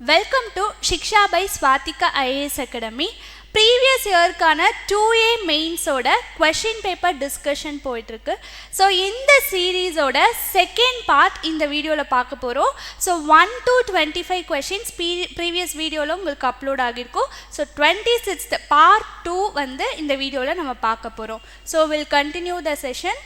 Welcome to Shiksha by Swathika IAS Academy. Previous year kana 2A mains oda question paper discussion போயிட்டிருக்கு. So இந்த series oda second part இந்த வீடியோல பார்க்க போறோம். So 1 to 25 questions previous வீடியோல உங்களுக்கு upload ஆகிருக்கும். So 26th part 2 வந்து இந்த வீடியோல நம்ம பார்க்க போறோம். So we'll continue the session.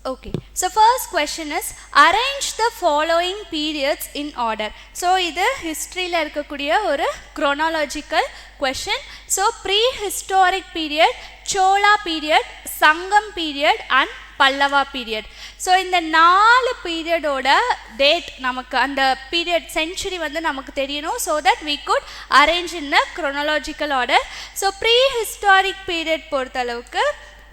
Okay, so first question is arrange the following periods in order. So இது historyல இருக்கக்கூடிய ஒரு chronological question. So prehistoric period, Chola period, Sangam period and Pallava period. So இந்த நாலு period ஓட date நமக்கு அந்த period century வந்து நமக்கு தெரியணும், so that we could arrange in a chronological order. So prehistoric period பொறுத்தளவுக்கு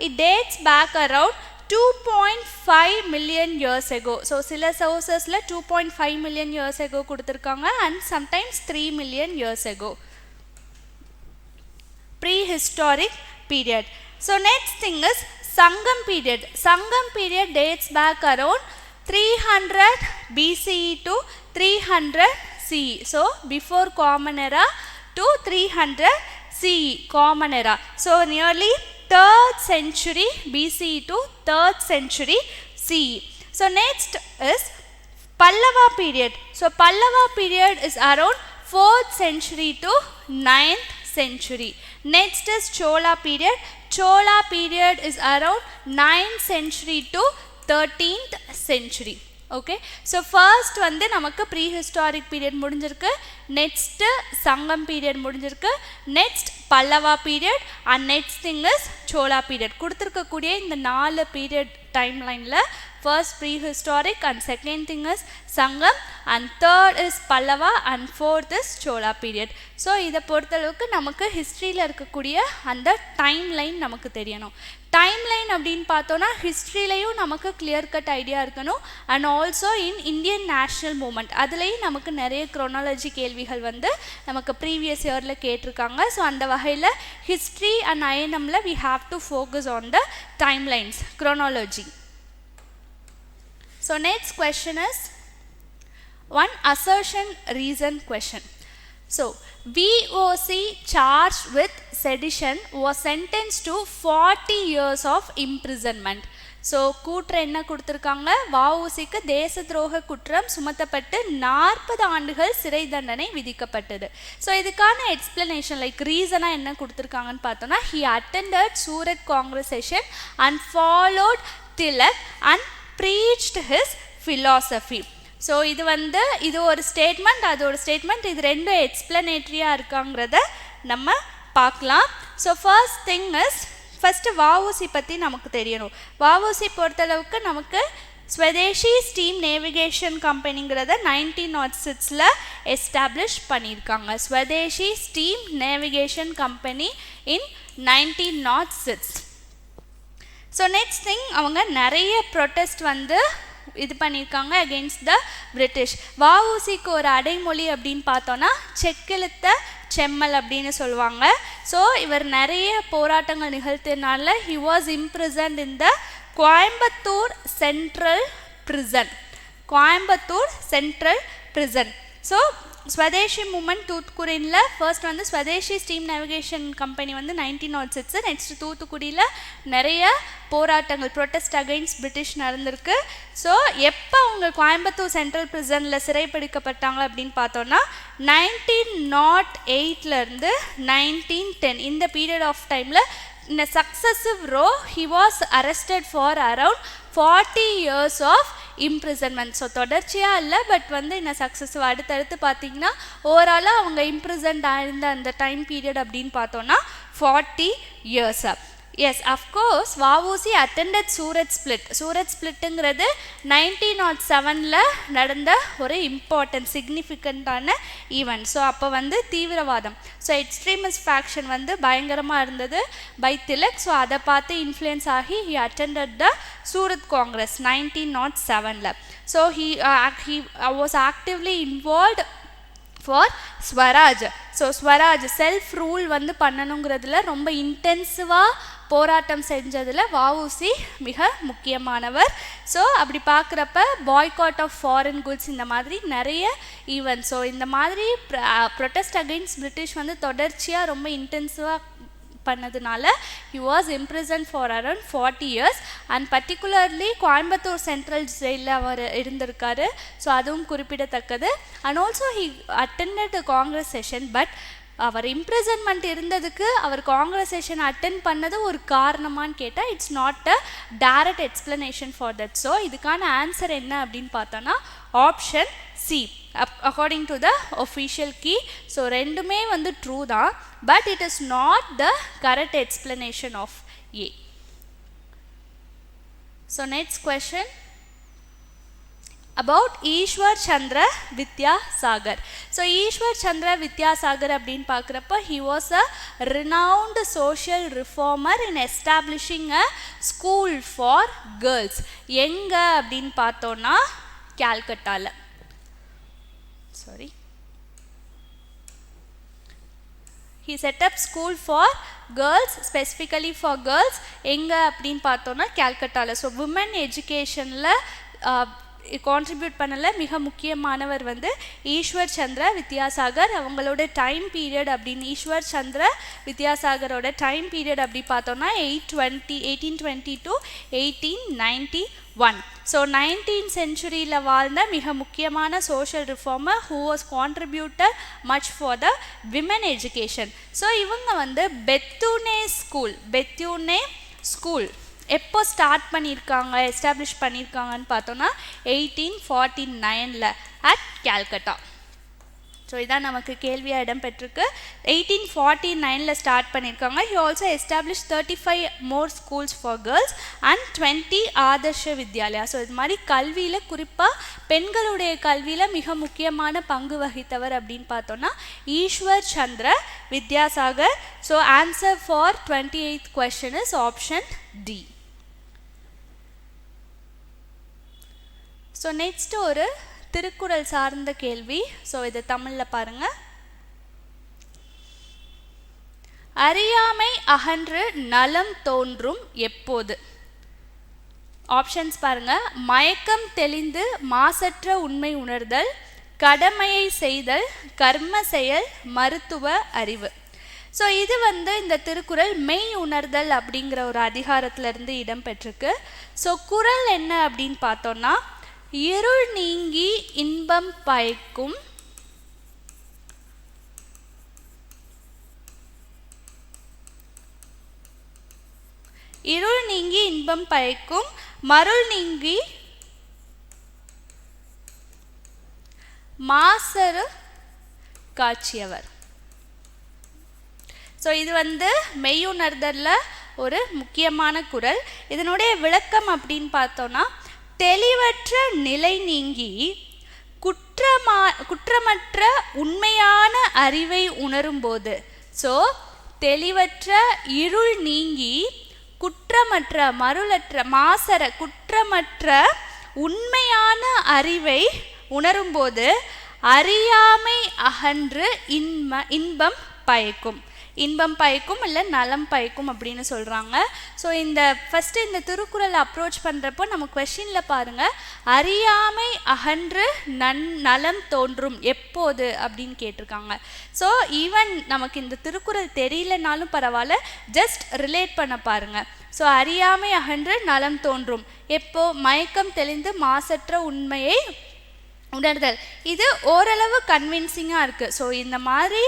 it dates back around 2.5 million years ago. So சில sourcesல 2.5 million years ago கொடுத்திருக்காங்க and sometimes 3 million years ago. Prehistoric period. So next thing is Sangam period. Sangam period dates back around 300 BCE to 300 CE. So before Common Era to 300 CE, Common Era. So nearly 3rd century BCE to 3rd century CE. So next is Pallava period. So Pallava period is around 4th century to 9th century. Next is Chola period. Chola period is around 9th century to 13th century. Okay, so first வந்து நமக்கு prehistoric period முடிஞ்சிருக்கு, next Sangam period முடிஞ்சிருக்கு, next Pallava period and next thing is Chola period. கொடுத்திருக்கக்கூடிய இந்த நாலு period timelineல first prehistoric and second thing is Sangam and third is Pallava and fourth is Chola period. So இதை பொறுத்தளவுக்கு நமக்கு ஹிஸ்ட்ரியில் இருக்கக்கூடிய அந்த டைம்லைன் நமக்கு தெரியணும். டைம்லைன் அப்படின்னு பார்த்தோன்னா ஹிஸ்ட்ரியிலையும் நமக்கு கிளியர் கட் ஐடியா இருக்கணும் and also in Indian national moment அதுலேயும் நமக்கு நிறைய குரோனாலஜி கேள்விகள் வந்து நமக்கு ப்ரீவியஸ் இயரில் கேட்டிருக்காங்க. ஸோ அந்த வகையில் ஹிஸ்ட்ரி அண்ட் ஐஎன்எம்ல we have to focus on the timelines chronology. So next question is one assertion reason question. So VOC charged with sedition was sentenced to 40 years of imprisonment. So கூற்று என்ன கொடுத்துருக்காங்க, வஉசிக்கு தேச துரோக குற்றம் சுமத்தப்பட்டு 40 ஆண்டுகள் சிறை தண்டனை விதிக்கப்பட்டது. ஸோ இதுக்கான எக்ஸ்பிளனேஷன் லைக் ரீசனாக என்ன கொடுத்துருக்காங்கன்னு பார்த்தோன்னா he attended Surat Congress session and followed Tilak and preached his philosophy. So இது வந்து இது ஒரு ஸ்டேட்மெண்ட் அது ஒரு ஸ்டேட்மெண்ட், இது ரெண்டும் எக்ஸ்பிளனேட்ரியாக இருக்காங்கிறத நம்ம பார்க்கலாம். So first thing is first VOC பற்றி நமக்கு தெரியணும். வஉசி பொறுத்தளவுக்கு நமக்கு ஸ்வதேஷி ஸ்டீம் நேவிகேஷன் கம்பெனிங்கிறத 1906 எஸ்டாப்ளிஷ் பண்ணியிருக்காங்க. Swadeshi steam navigation company in 1906. So next thing அவங்க நிறைய ப்ரொட்டஸ்ட் வந்து இது பண்ணியிருக்காங்க அகெயின்ஸ்ட் த பிரிட்டிஷ். வஉசிக்கு ஒரு அடைமொழி அப்படின்னு பார்த்தோன்னா செக்கெழுத்த செம்மல் அப்படின்னு சொல்லுவாங்க. ஸோ இவர் நிறைய போராட்டங்கள் நிகழ்த்தினால he was imprisoned in the Coimbatore central prison. Coimbatore central prison. So swadeshi movement தூத்துக்குடியில் ஃபர்ஸ்ட் வந்து ஸ்வதேஷி ஸ்டீம் நேவிகேஷன் கம்பெனி வந்து 1906, நெக்ஸ்ட் தூத்துக்குடியில் நிறைய போராட்டங்கள் ப்ரொட்டஸ்ட் அகைன்ஸ்ட் பிரிட்டிஷ் நடந்திருக்கு. ஸோ எப்போ அவங்க கோயம்புத்தூர் சென்ட்ரல் பிரிசனில் சிறைப்பிடிக்கப்பட்டாங்க அப்படின்னு பார்த்தோன்னா 1908 1910 இந்த பீரியட் ஆஃப் டைமில் in a successive row he was arrested for around 40 years of imprisonment. So தொடர்ச்சியாக இல்லை, பட் வந்து இந்த சக்ஸஸிவ் அடுத்தடுத்து பார்த்தீங்கன்னா ஓவராலாக அவங்க இம்ப்ரிசன்ட் ஆயிருந்த அந்த டைம் பீரியட் அப்படின்னு பார்த்தோன்னா 40 years. Yes of course VOC attended Surat split. Surat ஸ்பிளிட்டுங்கிறது 1907 நடந்த ஒரு இம்பார்ட்டன்ட் சிக்னிஃபிகண்ட்டான ஈவெண்ட். ஸோ அப்போ வந்து தீவிரவாதம், ஸோ எக்ஸ்ட்ரீமிஸ்ட் ஃபேக்ஷன் வந்து பயங்கரமாக இருந்தது பை திலக். ஸோ அதை பார்த்து இன்ஃப்ளூயன்ஸ் ஆகி he attended the Surat Congress 1907. So he was actively involved for Swaraj. So Swaraj self rule வந்து பண்ணணுங்கிறதுல ரொம்ப இன்டென்சிவாக போராட்டம் செஞ்சதில் வஉசி மிக முக்கியமானவர். ஸோ அப்படி பார்க்குறப்ப பாய்காட் ஆஃப் ஃபாரின் குட்ஸ் இந்த மாதிரி நிறைய ஈவென்ட்ஸ். ஸோ இந்த மாதிரி ப்ரொட்டஸ்ட் அகெயின்ஸ்ட் பிரிட்டிஷ் வந்து தொடர்ச்சியாக ரொம்ப இன்டென்சிவாக பண்ணதுனால he was imprisoned for around 40 years and particularly Coimbatore central ஜெயிலில் அவர் இருந்திருக்காரு. ஸோ அதுவும் குறிப்பிடத்தக்கது. and also he attended the congress session. But அவர் இம்ப்ரிசன்மெண்ட் இருந்ததுக்கு அவர் காங்கிரஸ் செஷன் அட்டென்ட் பண்ணது ஒரு காரணமானு கேட்டால் it's not a direct explanation for that. So இதுக்கான ஆன்சர் என்ன அப்படின்னு பார்த்தோன்னா option C according to the official key. So ரெண்டுமே வந்து ட்ரூ தான், but it is not the correct explanation of A. So next question about Ishwar Chandra Vidyasagar. So Ishwar Chandra Vidyasagar அப்படின்னு பார்க்குறப்ப he was a renowned social reformer in establishing a school for girls. எங்கே அப்படின்னு பார்த்தோன்னா கால்கட்டாவில். he set up school for girls, specifically for girls. எங்கே அப்படின்னு பார்த்தோன்னா கால்கட்டாவில். So women எஜுகேஷனில் contribute பண்ணல மிக முக்கியமானவர் வந்து ஈஸ்வர் சந்திர வித்யாசாகர். அவங்களோட டைம் பீரியட் அப்படின்னு ஈஸ்வர் சந்திர வித்யாசாகரோட டைம் பீரியட் அப்படி பார்த்தோன்னா 1820 to 1891. ஸோ 19th centuryயில் வாழ்ந்த மிக முக்கியமான social reformer who was contributed much for the women education. So இவங்க வந்து பெத்தூனே ஸ்கூல் எப்போ ஸ்டார்ட் பண்ணியிருக்காங்க, எஸ்டாப்ளிஷ் பண்ணியிருக்காங்கன்னு பார்த்தோன்னா 1849 அட் கால்கட்டா. ஸோ இதான் நமக்கு கேள்வியாக இடம்பெற்றிருக்கு. 1849 ஸ்டார்ட் பண்ணியிருக்காங்க. he also established 35 more schools for girls and 20 Adarsh Vidyalaya. So இது மாதிரி கல்வியில் குறிப்பாக பெண்களுடைய கல்வியில் மிக முக்கியமான பங்கு வகித்தவர் அப்படின்னு பார்த்தோன்னா Ishwar Chandra Vidyasagar. So answer for 28th question is option D. So next ஒரு திருக்குறள் சார்ந்த கேள்வி. ஸோ இது தமிழில் பாருங்கள். அறியாமை அகன்று நலம் தோன்றும் எப்போது? ஆப்ஷன்ஸ் பாருங்கள். மயக்கம் தெளிந்து மாசற்ற உண்மை உணர்தல், கடமையை செய்தல், கர்ம செயல், மருத்துவ அறிவு. ஸோ இது வந்து இந்த திருக்குறள் மெய் உணர்தல் அப்படிங்கிற ஒரு அதிகாரத்திலிருந்து இடம்பெற்றிருக்கு. ஸோ குறள் என்ன அப்படின்னு பார்த்தோன்னா இருள் நீங்கி இன்பம் பயக்கும், இருள் நீங்கி இன்பம் பயக்கும், மருள் நீங்கி மாசறு காட்சியவர். ஸோ இது வந்து மெய்யுணர்தலில் ஒரு முக்கியமான குறள். இதனுடைய விளக்கம் அப்படின்னு பார்த்தோன்னா தெளிவற்ற நிலை நீங்கி குற்றமற்ற உண்மையான அறிவை உணரும்போது. ஸோ தெளிவற்ற இருள் நீங்கி குற்றமற்ற மருளற்ற மாசற குற்றமற்ற உண்மையான அறிவை உணரும்போது அறியாமை அகன்று இன்பம் பயக்கும். இன்பம் பயக்கும் இல்லை நலம் பயக்கும் அப்படின்னு சொல்கிறாங்க. ஸோ ஃபஸ்ட்டு இந்த திருக்குறளை அப்ரோச் பண்ணுறப்போ நம்ம கொஷினில் பாருங்கள், அறியாமை அகன்று நலம் தோன்றும் எப்போது அப்படின்னு கேட்டிருக்காங்க. ஸோ ஈவன் நமக்கு இந்த திருக்குறள் தெரியலனாலும் பரவாயில்ல, ஜஸ்ட் ரிலேட் பண்ண பாருங்கள். ஸோ அறியாமை அகன்று நலம் தோன்றும் எப்போ? மயக்கம் தெளிந்து மாசற்ற உண்மையை உணர்தல். இது ஓரளவு கன்வின்சிங்காக இருக்குது. ஸோ இந்த மாதிரி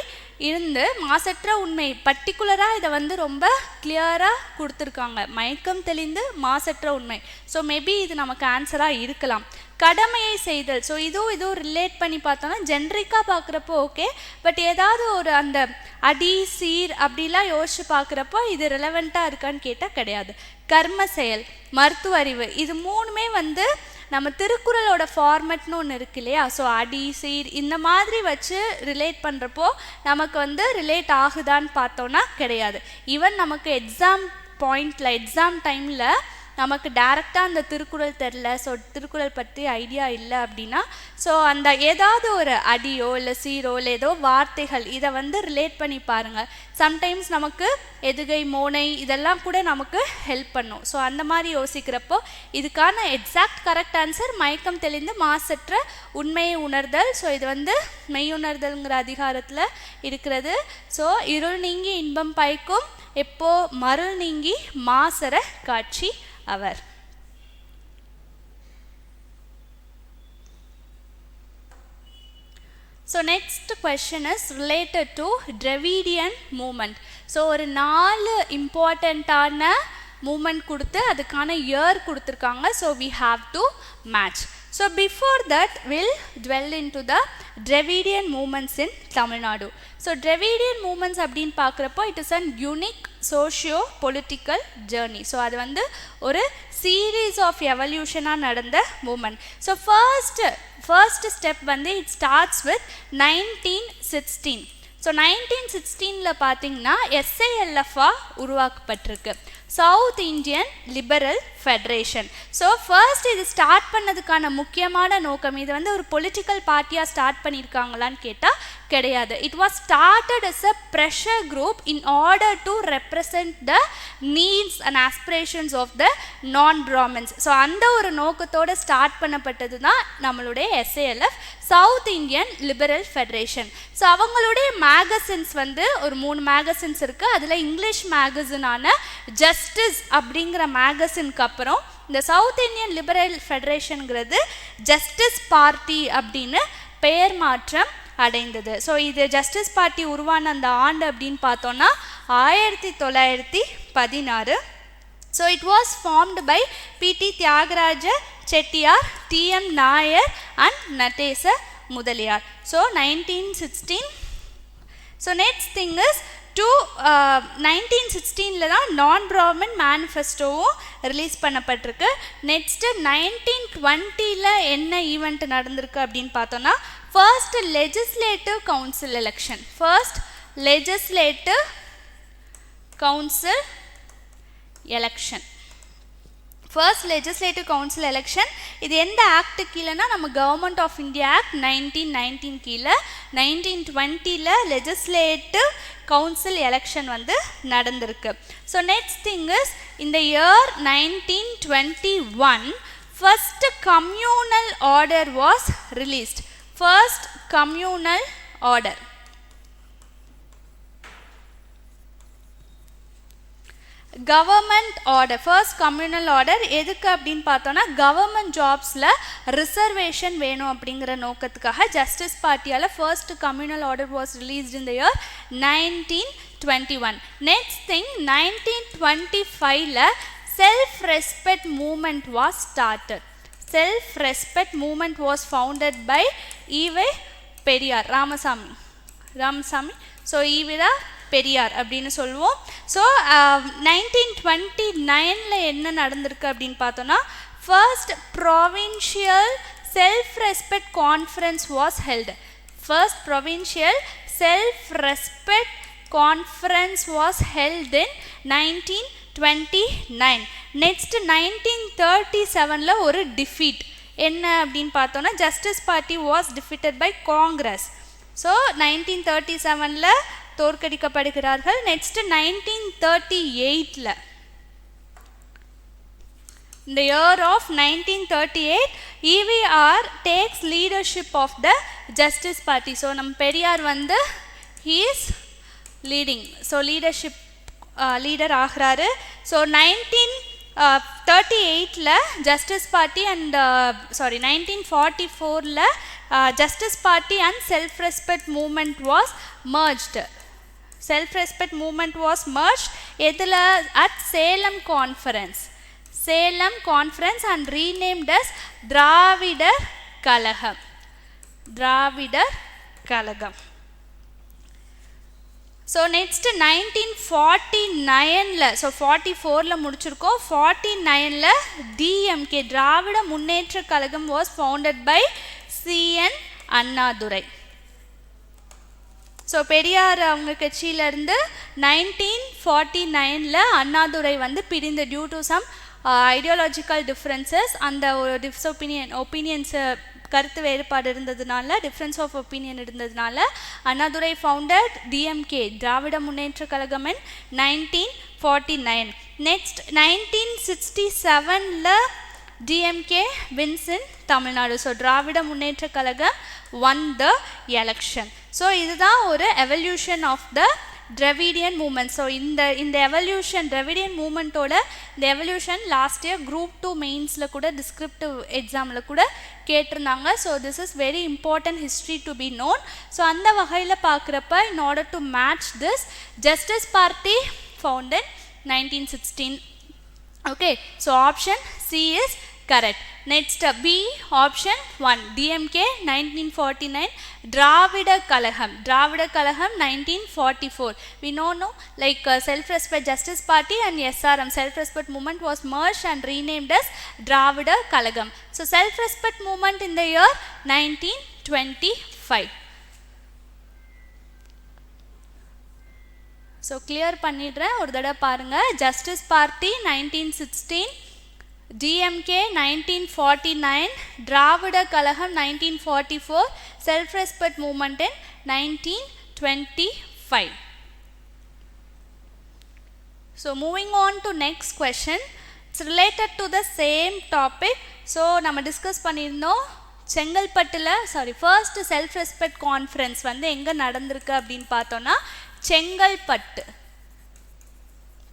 இருந்து மாசற்ற உண்மை பர்டிகுலராக இதை வந்து ரொம்ப கிளியராக கொடுத்துருக்காங்க. மயக்கம் தெளிந்து மாசற்ற உண்மை. ஸோ மேபி இது நமக்கு ஆன்சராக இருக்கலாம். கடமையை செய்தல். ஸோ இதுவும் ரிலேட் பண்ணி பார்த்தோன்னா ஜென்ரிக்காக பார்க்குறப்போ ஓகே, பட் ஏதாவது ஒரு அந்த அடி சீர் அப்படிலாம் யோசிச்சு பார்க்குறப்போ இது ரிலவெண்ட்டாக இருக்கான்னு கேட்டால் கிடையாது. கர்ம செயல், மருத்துவ அறிவு, இது மூணுமே வந்து நம்ம திருக்குறளோட ஃபார்மெட்னு ஒன்று இருக்கு இல்லையா? ஸோ அடி சீர் இந்த மாதிரி வச்சு ரிலேட் பண்ணுறப்போ நமக்கு வந்து ரிலேட் ஆகுதான்னு பார்த்தோன்னா கிடையாது. ஈவன் நமக்கு எக்ஸாம் பாயிண்டில் எக்ஸாம் டைமில் நமக்கு டைரெக்டாக அந்த திருக்குறள் தெரில, ஸோ திருக்குறள் பற்றி ஐடியா இல்லை அப்படின்னா, ஸோ அந்த ஏதாவது ஒரு அடியோ இல்லை சீரோ இல்லை ஏதோ வார்த்தைகள் இதை வந்து ரிலேட் பண்ணி பாருங்கள். சம்டைம்ஸ் நமக்கு எதுகை மோனை இதெல்லாம் கூட நமக்கு ஹெல்ப் பண்ணும். ஸோ அந்த மாதிரி யோசிக்கிறப்போ இதுக்கான எக்ஸாக்ட் கரெக்ட் ஆன்சர் மயக்கம் தெளிந்து மாசற்ற உண்மையை உணர்தல். ஸோ இது வந்து மெய்யுணர்தல்ங்கிற அதிகாரத்தில் இருக்கிறது. ஸோ இருள் நீங்கி இன்பம் பயக்கும் எப்போ மருள் நீங்கி மாசற காட்சி அவர். So next question is related to Dravidian movement. So ஒரு 4 இம்பார்ட்டண்ட்டான மூமெண்ட் கொடுத்து அதுக்கான இயர் கொடுத்துருக்காங்க. So we have to match. So before that we'll dwell into the Dravidian movements in Tamil Nadu. So Dravidian movements அப்படின்னு பார்க்குறப்போ it is an unique socio-political journey. So அது வந்து ஒரு series of evolution-ஆ நடந்த movement. So first step வந்து it starts with 1916. So 1916 பார்த்தீங்கன்னா SILF-ஆ உருவாக்கப்பட்டிருக்கு, south Indian liberal federation. So first இது ஸ்டார்ட் பண்ணதுக்கான முக்கியமான நோக்கம், இது வந்து ஒரு பொலிட்டிக்கல் பார்ட்டியாக ஸ்டார்ட் பண்ணியிருக்காங்களான்னு கேட்டால் கிடையாது. It was started as a pressure group in order to represent the needs and aspirations of the non Brahmins. So அந்த ஒரு நோக்கத்தோடு ஸ்டார்ட் பண்ணப்பட்டது தான் நம்மளுடைய SILF, south Indian liberal federation. So அவங்களுடைய மேகசின்ஸ் வந்து ஒரு 3 மேகசின்ஸ் இருக்குது. அதில் இங்கிலீஷ் மேகசினான ஜஸ்டிஸ் அப்படிங்கிற மேகசினுக்கு அப்புறம் இந்த சவுத் இந்தியன் லிபரல் ஃபெடரேஷனுங்கிறது ஜஸ்டிஸ் பார்ட்டி அப்படின்னு பெயர் மாற்றம் அடைந்தது. ஸோ இது ஜஸ்டிஸ் பார்ட்டி உருவான அந்த ஆண்டு அப்படின்னு பார்த்தோன்னா 1916. So it was formed by P.T. Tyagaraja Chettiar, T.M. Nair and Natesa Mudaliyar. So 1916. So next thing is 1916 தான் நான் பிராமின் மேனிஃபெஸ்டோவும் ரிலீஸ் பண்ணப்பட்டிருக்கு. நெக்ஸ்ட்டு 1920 என்ன ஈவெண்ட் நடந்திருக்கு அப்படின்னு பார்த்தோன்னா first legislative council election. First legislative council election, first legislative council election. இது எந்த act கீழேனா நம்ம கவர்மெண்ட் ஆஃப் இந்தியா ஆக்ட் 1919 கீழே 1920 லெஜிஸ்லேட்டிவ் கவுன்சில் எலெக்ஷன் வந்து நடந்திருக்கு. ஸோ நெக்ஸ்ட் திங் இஸ் இந்த year 1921 first communal order was released. First communal order. Government order, first communal order எதுக்கு அப்படின்னு பார்த்தோன்னா கவர்மெண்ட் ஜாப்ஸில் ரிசர்வேஷன் வேணும் அப்படிங்கிற நோக்கத்துக்காக ஜஸ்டிஸ் பார்ட்டியால் first communal order was released in the year 1921. Next thing 1925 self respect movement was started. Self respect movement was founded by EV Periyar Ramasamy. So EVR Periyar அப்படின்னு சொல்லுவோம். ஸோ 1929 என்ன நடந்திருக்கு அப்படின்னு பார்த்தோன்னா first provincial self respect conference was held. First provincial self respect conference was held in 1929. Next 1937 ஒரு defeat என்ன அப்படின்னு பார்த்தோன்னா justice party was defeated by Congress. So 1937 தோற்கடிக்கப்படுகிறார்கள். நெக்ஸ்ட் 1938 இந்த year of 1938 EVR takes leadership of the justice party. So நம்ம பெரியார் வந்து he is leading, so leadership leader ஆகிறாரு. So 1938 justice party and 1944 justice party and self respect movement was merged. Self-respect movement was merged எதில் at Salem Conference and renamed as Dravidar Kazhagam. So next 1949 so 44 முடிச்சிருக்கோம். 49 DMK Dravida Munnetra Kazhagam was founded by CN Annadurai. So Periyar அவங்க கட்சியிலேருந்து 1949 அண்ணாதுரை வந்து பிரிந்த due to some ideological differences அந்த ஒரு opinions கருத்து வேறுபாடு இருந்ததுனால டிஃப்ரென்ஸ் ஆஃப் ஒப்பீனியன் இருந்ததுனால Annadurai founded DMK Dravida Munnetra Kazhagam in 1949. Next 1967 DMK wins in Tamil Nadu. So Dravida Munnetra Kazhagam won the election. So இதுதான் ஒரு evolution of the Dravidian movement. So இந்த எவல்யூஷன் Dravidian மூமெண்ட்டோட இந்த எவல்யூஷன் லாஸ்ட் இயர் குரூப் 2 மெயின்ஸில் கூட டிஸ்கிரிப்டிவ் எக்ஸாமில் கூட கேட்டிருந்தாங்க. So this is very important history to be known. So அந்த வகையில் பார்க்குறப்ப in order to match this justice party founded 1916. Okay, so option C is correct. Next B option 1 DMK 1949, Dravida Kalagam 1944. We know like self respect justice party and SRM self respect movement was merged and renamed as Dravida Kalagam. So self respect movement in the year 1925. So clear பண்ணிடுறேன் ஒரு தடவை பாருங்க. Justice party 1916, DMK 1949, Dravida Kalagam 1944, self-respect movement in 1925. So moving on to next question, it's related to the same topic. So நம்ம discuss பண்ணியிருந்தோம் செங்கல்பட்டுல first self respect conference வந்து எங்கே நடந்திருக்கு அப்படின்னு பார்த்தோன்னா Chengalpattu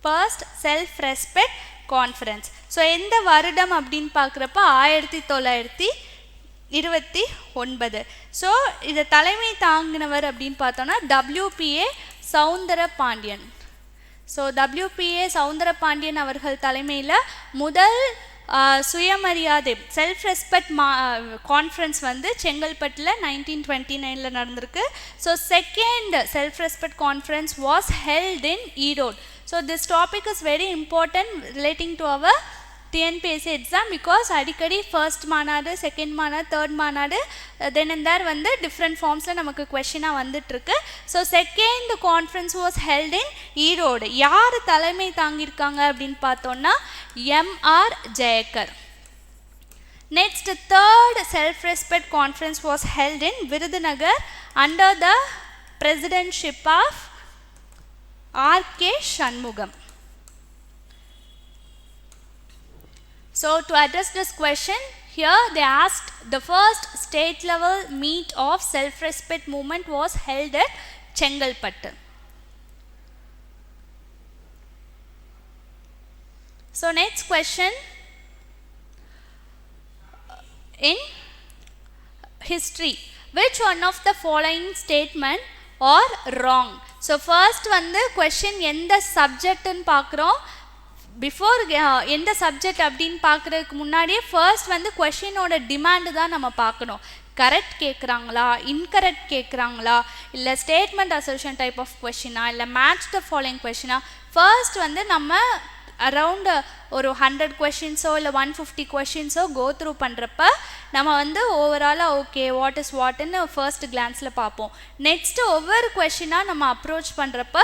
first self respect conference. So எந்த வருடம் அப்படின்னு பார்க்குறப்ப 1929. ஸோ இதை தலைமை தாங்கினவர் அப்படின்னு பார்த்தோன்னா WPA Soundarapandian. So WPA Soundarapandian அவர்கள் தலைமையில் முதல் சுயமரியாதை செல்ஃப் ரெஸ்பெக்ட் கான்ஃபரன்ஸ் வந்து செங்கல்பட்டில் 1929 நடந்திருக்கு. So second self respect conference was held in Erode. So this topic is very important relating to our Tnpsc exam because அடிக்கடி ஃபர்ஸ்ட் மாநாடு, செகண்ட் மாநாடு, தேர்ட் மாநாடு தென் அண்ட் தேர் வந்து டிஃப்ரெண்ட் ஃபார்ம்ஸில் நமக்கு கொஷினாக வந்துட்டுருக்கு. So second conference was held in Erode. யார் தலைமை தாங்கியிருக்காங்க அப்படின்னு பார்த்தோன்னா MR Jayakar. Next third self respect conference was held in Virudhunagar under the presidentship of R.K. Shanmugam. So to address this question, here they asked the first state level meet of self-respect movement was held at Chengalpattu. So next question, in history, which one of the following statement are wrong? So first வந்து question எந்த சப்ஜெக்ட்னு பார்க்குறோம். Before எந்த subject அப்படின்னு பார்க்குறதுக்கு முன்னாடியே first வந்து கொஷினோட demand தான் நம்ம பார்க்கணும். கரெக்ட் கேட்குறாங்களா, இன்கரெக்ட் கேட்குறாங்களா, இல்லை ஸ்டேட்மெண்ட் அசர்ஷன் டைப் ஆஃப் கொஷினா, இல்லை மேட்ச் த ஃபாலோயிங் கொஷினா. ஃபர்ஸ்ட் வந்து நம்ம அரவுண்ட் ஒரு 100 கொஷின்ஸோ இல்லை 150 கொஷின்ஸோ கோ த்ரூ பண்ணுறப்ப நம்ம வந்து ஓவராலாக ஓகே வாட் இஸ் வாட்ன்னு ஃபர்ஸ்ட் கிளான்ஸில் பார்ப்போம். நெக்ஸ்ட்டு ஒவ்வொரு கொஷினாக நம்ம அப்ரோச் பண்ணுறப்ப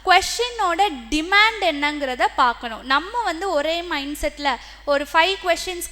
கொஷினோட டிமாண்ட் என்னங்கிறத பார்க்கணும். நம்ம வந்து ஒரே மைண்ட் செட்டில் ஒரு 5 questions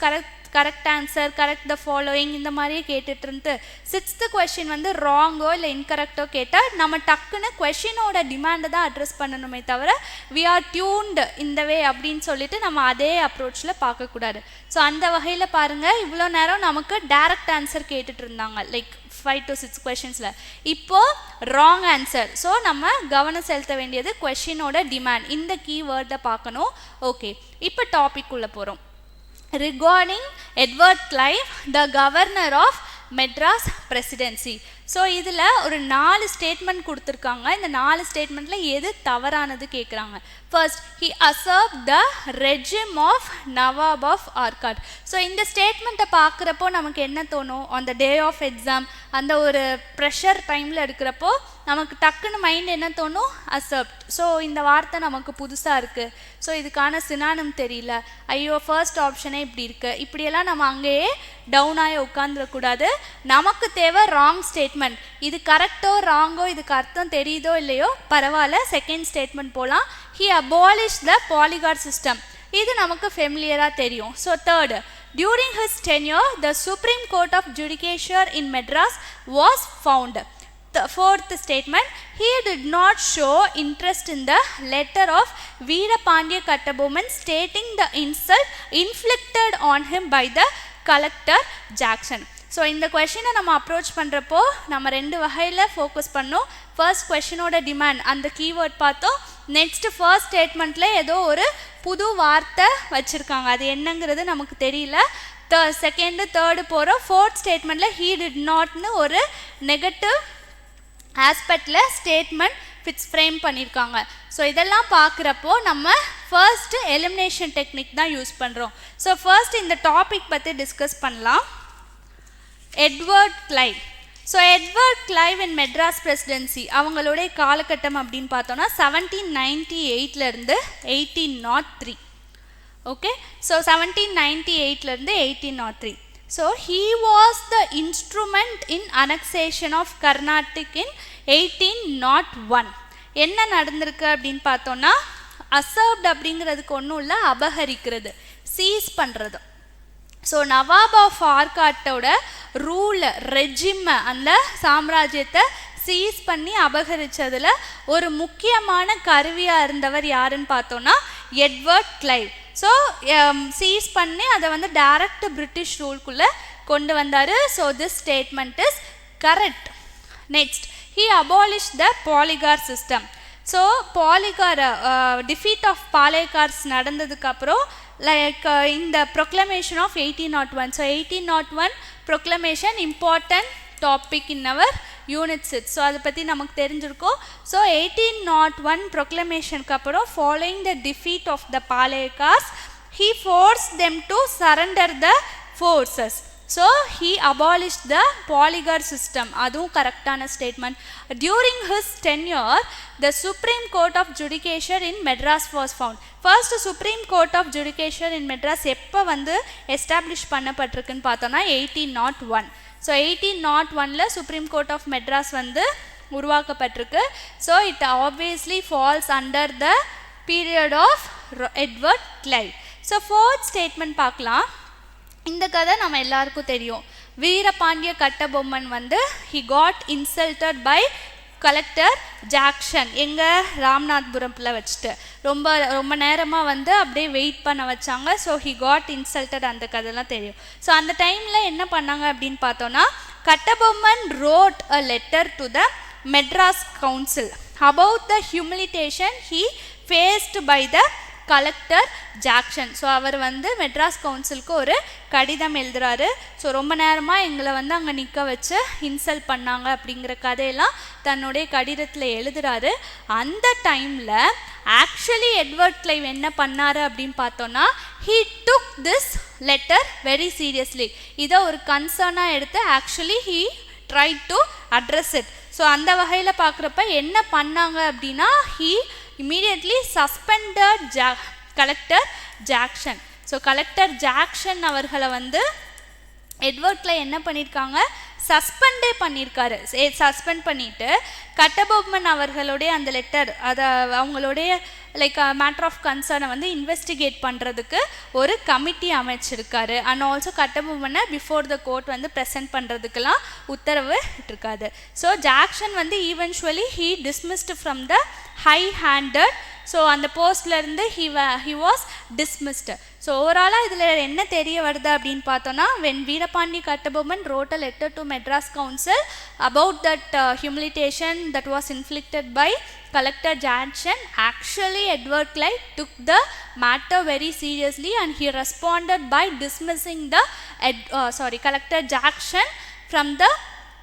correct answer, correct the following இந்த மாதிரியே கேட்டுட்டு இருந்து 6th கொஷின் வந்து ராங்கோ இல்லை இன்கரெக்டோ கேட்டால் நம்ம டக்குன்னு கொஷினோட டிமாண்டை தான் அட்ரஸ் பண்ணணுமே தவிர வி ஆர் டியூன்டு இந்த வே அப்படின்னு சொல்லிட்டு நம்ம அதே அப்ரோச்சில் பார்க்கக்கூடாது. ஸோ அந்த வகையில் பாருங்கள், இவ்வளோ நேரம் நமக்கு டைரக்ட் ஆன்சர் கேட்டுட்டு இருந்தாங்க லைக் 5 to 6 கொஷின்ஸில். இப்போது ராங் ஆன்சர். ஸோ நம்ம கவனம் செலுத்த வேண்டியது கொஷினோட டிமாண்ட், இந்த கீவேர்டை பார்க்கணும். ஓகே, இப்போ டாபிக் உள்ள போகிறோம். Regarding Edward Clive, the governor of Madras presidency. So இதில் ஒரு 4 ஸ்டேட்மெண்ட் கொடுத்துருக்காங்க. இந்த 4 ஸ்டேட்மெண்ட்டில் எது தவறானது கேட்குறாங்க. First, he usurped the regime of Nawab of Arcot. So இந்த ஸ்டேட்மெண்ட்டை பார்க்குறப்போ நமக்கு என்ன தோணும், on the day of exam அந்த ஒரு ப்ரெஷர் டைமில் இருக்கிறப்போ நமக்கு டக்குன்னு மைண்ட் என்ன தோணும், அசர்ப்ட். ஸோ இந்த வார்த்தை நமக்கு புதுசாக இருக்குது, ஸோ இதுக்கான சினானம் தெரியல, ஐயோ ஃபர்ஸ்ட் ஆப்ஷனே இப்படி இருக்குது, இப்படியெல்லாம் நம்ம அங்கேயே டவுன் ஆகி உட்காந்துடக்கூடாது. நமக்கு தேவை ராங் ஸ்டேட்மெண்ட். இது கரெக்டோ ராங்கோ, இதுக்கு அர்த்தம் தெரியுதோ இல்லையோ பரவாயில்ல, செகண்ட் ஸ்டேட்மெண்ட் போகலாம். He abolished the polyglot system. இது நமக்கு ஃபெமிலியராக தெரியும். So third, during his tenure the Supreme Court of Judicature in Madras was found. The fourth statement, he did not show interest in the letter of Veerapandiya Kattabomman stating the insult inflicted on him by the collector Jackson. So இந்த கொஷினை நம்ம approach பண்ணுறப்போ நம்ம ரெண்டு வகையில் focus பண்ணோம். First கொஷினோட demand அந்த கீவேர்ட் பார்த்தோம். நெக்ஸ்ட்டு ஃபர்ஸ்ட் ஸ்டேட்மெண்ட்டில் ஏதோ ஒரு புது வார்த்தை வச்சுருக்காங்க, அது என்னங்கிறது நமக்கு தெரியல. செகண்டு தேர்டு போகிறோம். ஃபோர்த் ஸ்டேட்மெண்ட்டில் ஹீ டிட் நாட்னு ஒரு நெகட்டிவ் ஆஸ்பெக்டில் ஸ்டேட்மெண்ட் ஃப்ரேம் பண்ணியிருக்காங்க. ஸோ இதெல்லாம் பார்க்குறப்போ நம்ம ஃபர்ஸ்ட்டு எலிமினேஷன் டெக்னிக் தான் யூஸ் பண்ணுறோம். ஸோ ஃபர்ஸ்ட் இந்த டாபிக் பற்றி டிஸ்கஸ் பண்ணலாம். Edward Clive. So Edward Clive in Madras presidency அவங்களுடைய காலகட்டம் அப்படின்னு பார்த்தோன்னா 1798 1803. Okay, so 1798 1803. So he was the instrument in annexation of Carnatic in 1801. என்ன நடந்திருக்கு அப்படின்னு பார்த்தோன்னா, அசர்வ்ட் அப்படிங்கிறதுக்கு ஒன்றும் இல்லை, அபகரிக்கிறது, சீஸ் பண்ணுறது. ஸோ நவாப் ஆஃப் ஆர்காட்டோட ரூல் ரெஜிம் அந்த சாம்ராஜ்யத்தை சீஸ் பண்ணி அபகரித்ததில் ஒரு முக்கியமான கருவியாக இருந்தவர் யாருன்னு பார்த்தோன்னா எட்வர்ட் கிளைவ். ஸோ சீஸ் பண்ணி அதை வந்து டைரக்ட் பிரிட்டிஷ் ரூல்குள்ளே கொண்டு வந்தார். So this statement is correct. Next, he abolish the poligar system. So poligar defeat of poligars நடந்ததுக்கப்புறம் லைக் இந்த proclamation of 1801. So 1801 proclamation important topic in our unit 6. So அதை பற்றி நமக்கு தெரிஞ்சிருக்கோம். ஸோ 1801 ப்ரொக்ளமேஷனுக்கு அப்புறம் following the defeat of the palegars he forced them to surrender the forces. So he abolished the polygar system. அதுவும் கரெக்டான statement. During his tenure the Supreme Court of Judicature in Madras was found. First Supreme Court of Judicature in Madras எப்போ வந்து establish பண்ணப்பட்டிருக்குன்னு பார்த்தோன்னா 1801. So 1801 supreme court of Madras வந்து உருவாக்கப்பட்டிருக்கு. So it obviously falls under the period of Edward Clive. So fourth statement பார்க்கலாம். இந்த கதை நம்ம எல்லாருக்கும் தெரியும். வீரபாண்டிய கட்டபொம்மன் வந்து he got insulted by collector Jackson எங்கள் ராம்நாத்புரத்தில் வச்சுட்டு ரொம்ப நேரமாக வந்து அப்படியே வெயிட் பண்ண வச்சாங்க. ஸோ he got insulted, அந்த கதைலாம் தெரியும். ஸோ அந்த டைமில் என்ன பண்ணாங்க அப்படின்னு பார்த்தோன்னா, Kattabomman wrote a letter to the Madras Council about the humiliation he faced by the collector Jackson. So அவர் வந்து மெட்ராஸ் கவுன்சிலுக்கு ஒரு கடிதம் எழுதுறாரு. ஸோ ரொம்ப நேரமாக எங்களை வந்து அங்கே நிற்க வச்சு இன்சல்ட் பண்ணாங்க அப்படிங்கிற கதையெல்லாம் தன்னுடைய கடிதத்தில் எழுதுறாரு. அந்த டைமில் ஆக்சுவலி எட்வர்ட் கிளைவ் என்ன பண்ணார் அப்படின்னு பார்த்தோன்னா, he took this letter very seriously. இதை ஒரு கன்சர்னாக எடுத்து actually he tried to address it. So அந்த வகையில் பார்க்குறப்ப என்ன பண்ணாங்க அப்படின்னா, he immediately suspended collector Jackson. So collector Jackson அவர்களை வந்து எட்வர்ட் கிளைவ் என்ன பண்ணியிருக்காங்க, சஸ்பெண்டே பண்ணியிருக்காரு. சஸ்பெண்ட் பண்ணிவிட்டு கட்டபொம்மன் அவர்களுடைய அந்த லெட்டர் அதை அவங்களுடைய லைக் மேட்டர் ஆஃப் கன்சர்னை வந்து இன்வெஸ்டிகேட் பண்ணுறதுக்கு ஒரு கமிட்டி அமைச்சிருக்காரு. அண்ட் ஆல்சோ கட்டபொம்மனை பிஃபோர் த கோர்ட் வந்து ப்ரெசென்ட் பண்ணுறதுக்கெல்லாம் உத்தரவு இட்டிருக்காரு. ஸோ ஜாக்சன் வந்து eventually he dismissed from the high handed. So அந்த போஸ்ட்லேருந்து ஹி வாஸ் டிஸ்மிஸ்டு. ஸோ ஓவராலாக இதில் என்ன தெரிய வருது அப்படின்னு பார்த்தோன்னா, when Veerapandi Kattabomman wrote a letter to Madras Council about that humiliation that was inflicted by Collector Jackson, actually Edward Clive took the matter very seriously and he responded by dismissing the Collector Jackson from the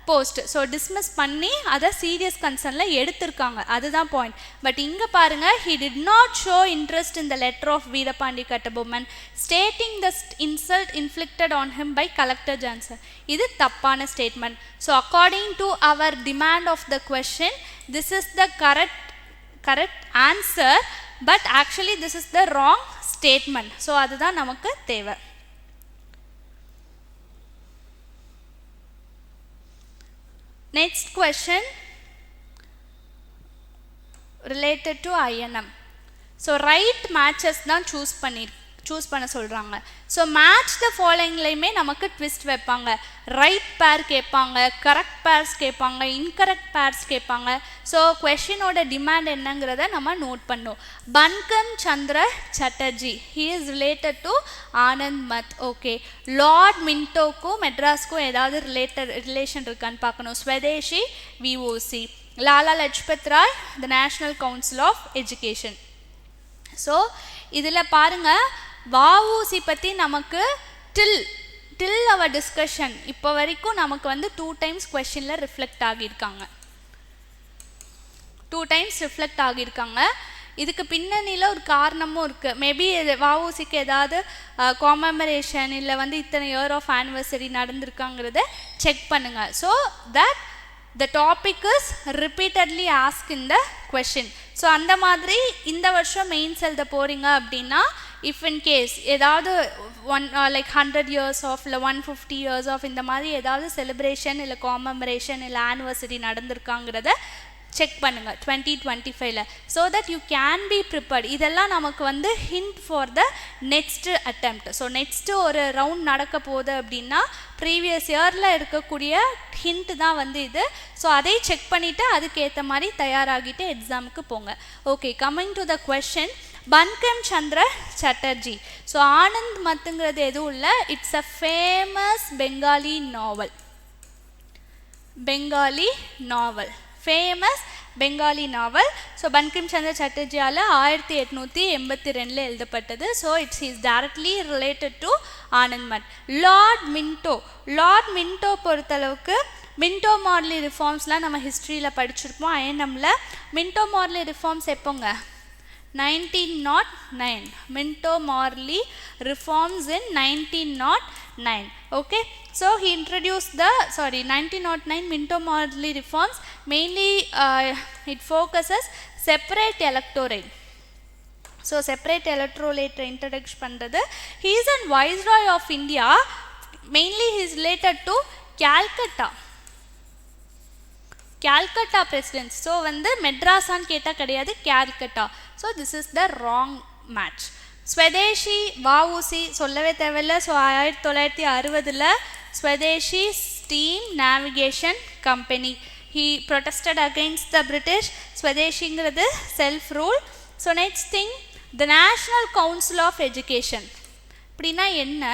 post. So dismiss பண்ணி அதை serious கன்சர்னில் எடுத்திருக்காங்க, அதுதான் point. But இங்கே பாருங்கள், he did not show interest in the letter of Veerapandi Kattabomman stating the insult inflicted on him by Collector Jackson. இது தப்பான statement. So according to our demand of the question, this is the correct answer, but actually this is the wrong statement. So அதுதான் நமக்கு தேவை. Next question related to INM. So right matches தான் choose பண்ண சொல்கிறாங்க. So match the ஃபாலோயிங்லையுமே நமக்கு twist வைப்பாங்க. Right pair கேட்பாங்க, correct pairs கேட்பாங்க, இன்கரெக்ட் பேர்ஸ் கேட்பாங்க. ஸோ கொஷினோட டிமாண்ட் என்னங்கிறத நம்ம நோட் பண்ணோம். Bankim Chandra Chatterjee, he is related to Anand Math. Okay, lord மின்டோக்கும் மெட்ராஸ்க்கும் ஏதாவது ரிலேஷன் இருக்கான்னு பார்க்கணும். Swadeshi VOC. Lala Lajpat Rai, the national council of education. So இதில் பாருங்கள், வஉசி பற்றி நமக்கு டில் அவர் டிஸ்கஷன் இப்போ வரைக்கும் நமக்கு வந்து 2 times கொஷினில் ரிஃப்ளெக்ட் ஆகியிருக்காங்க. 2 times ரிஃப்ளெக்ட் ஆகியிருக்காங்க. இதுக்கு பின்னணியில் ஒரு காரணமும் இருக்குது. மேபி வஉசிக்கு ஏதாவது காமெமரேஷன் இல்லை வந்து இத்தனை இயர் ஆஃப் ஆனிவர்சரி நடந்திருக்காங்கிறத செக் பண்ணுங்கள். So that the topic is repeatedly asked in the question. So அந்த மாதிரி இந்த வருஷம் மெயின்ஸ் எழுத போகிறீங்க அப்படின்னா, இஃப் இன் கேஸ் ஏதாவது லைக் 100 years ஆஃப் இல்லை 150 years ஆஃப் இந்த மாதிரி ஏதாவது செலிப்ரேஷன் இல்லை காமெமரேஷன் இல்லை ஆனிவர்சரி நடந்திருக்காங்கிறத செக் பண்ணுங்கள் 2025ல். So that you can be prepared. இதெல்லாம் நமக்கு வந்து hint for the next attempt. So next ஒரு ரவுண்ட் நடக்க போகுது அப்படின்னா ப்ரீவியஸ் இயரில் இருக்கக்கூடிய ஹிண்ட் தான் வந்து இது. ஸோ அதை செக் பண்ணிவிட்டு அதுக்கேற்ற மாதிரி தயாராகிட்டு எக்ஸாமுக்கு போங்க. Okay, coming to the question. Bankim Chandra Chatterjee. So Anand மத்துங்கிறது எதுவும் இல்லை, it's a famous Bengali novel. Famous Bengali novel. So Bankim Chandra சட்டர்ஜியால் 1882 எழுதப்பட்டது. So is directly related to Anand Math. Lord Minto பொறுத்தளவுக்கு மின்டோ மார்லி ரிஃபார்ம்ஸ்லாம் நம்ம ஹிஸ்ட்ரியில் படிச்சிருப்போம். ஐஎன்எம்மில் மின்டோ மார்லி ரிஃபார்ம்ஸ் எப்போங்க? 1909. Minto Morley reforms in 1909. Okay, so he introduced 1909 Minto Morley reforms. Mainly it focuses separate electorate. So separate electorate introduction பண்றது. He is a viceroy of India. Mainly he is related to Calcutta presidency. So வந்து மெட்ராஸான்னு கேட்டால் கிடையாது, Calcutta. So this is the wrong match. Swadeshi VOC சொல்லவே தேவையில்லை. So 1960 Swadeshi steam navigation company. He protested against the British. ஸ்வதேஷிங்கிறது self rule. So next thing, the national council of education. அப்படின்னா என்ன?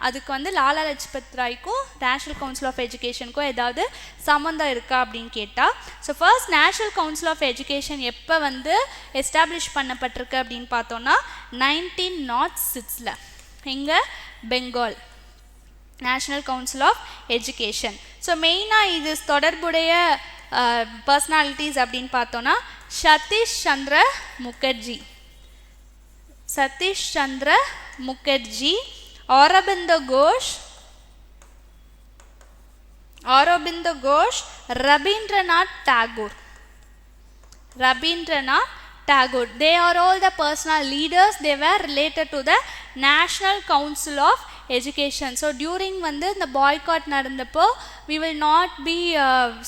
அதுக்கு வந்து லாலா லஜ்பத் ராய்க்கும் நேஷ்னல் கவுன்சில் ஆஃப் எஜுகேஷனுக்கும் ஏதாவது சம்மந்தம் இருக்கா அப்படின்னு கேட்டால், so first national council of education எப்போ வந்து எஸ்டாப்ளிஷ் பண்ணப்பட்டிருக்கு அப்படின்னு பார்த்தோன்னா 1906ல் இங்கே Bengal national council of education. So மெயினாக இது தொடர்புடைய பர்சனாலிட்டிஸ் அப்படின்னு பார்த்தோன்னா சதீஷ் சந்திர Mukherjee, Aurobindo Ghosh, Rabindranath Tagore. They are all the personal leaders. They were related to the National Council of Education. So during வந்து இந்த boycott நடந்தப்போ we will not be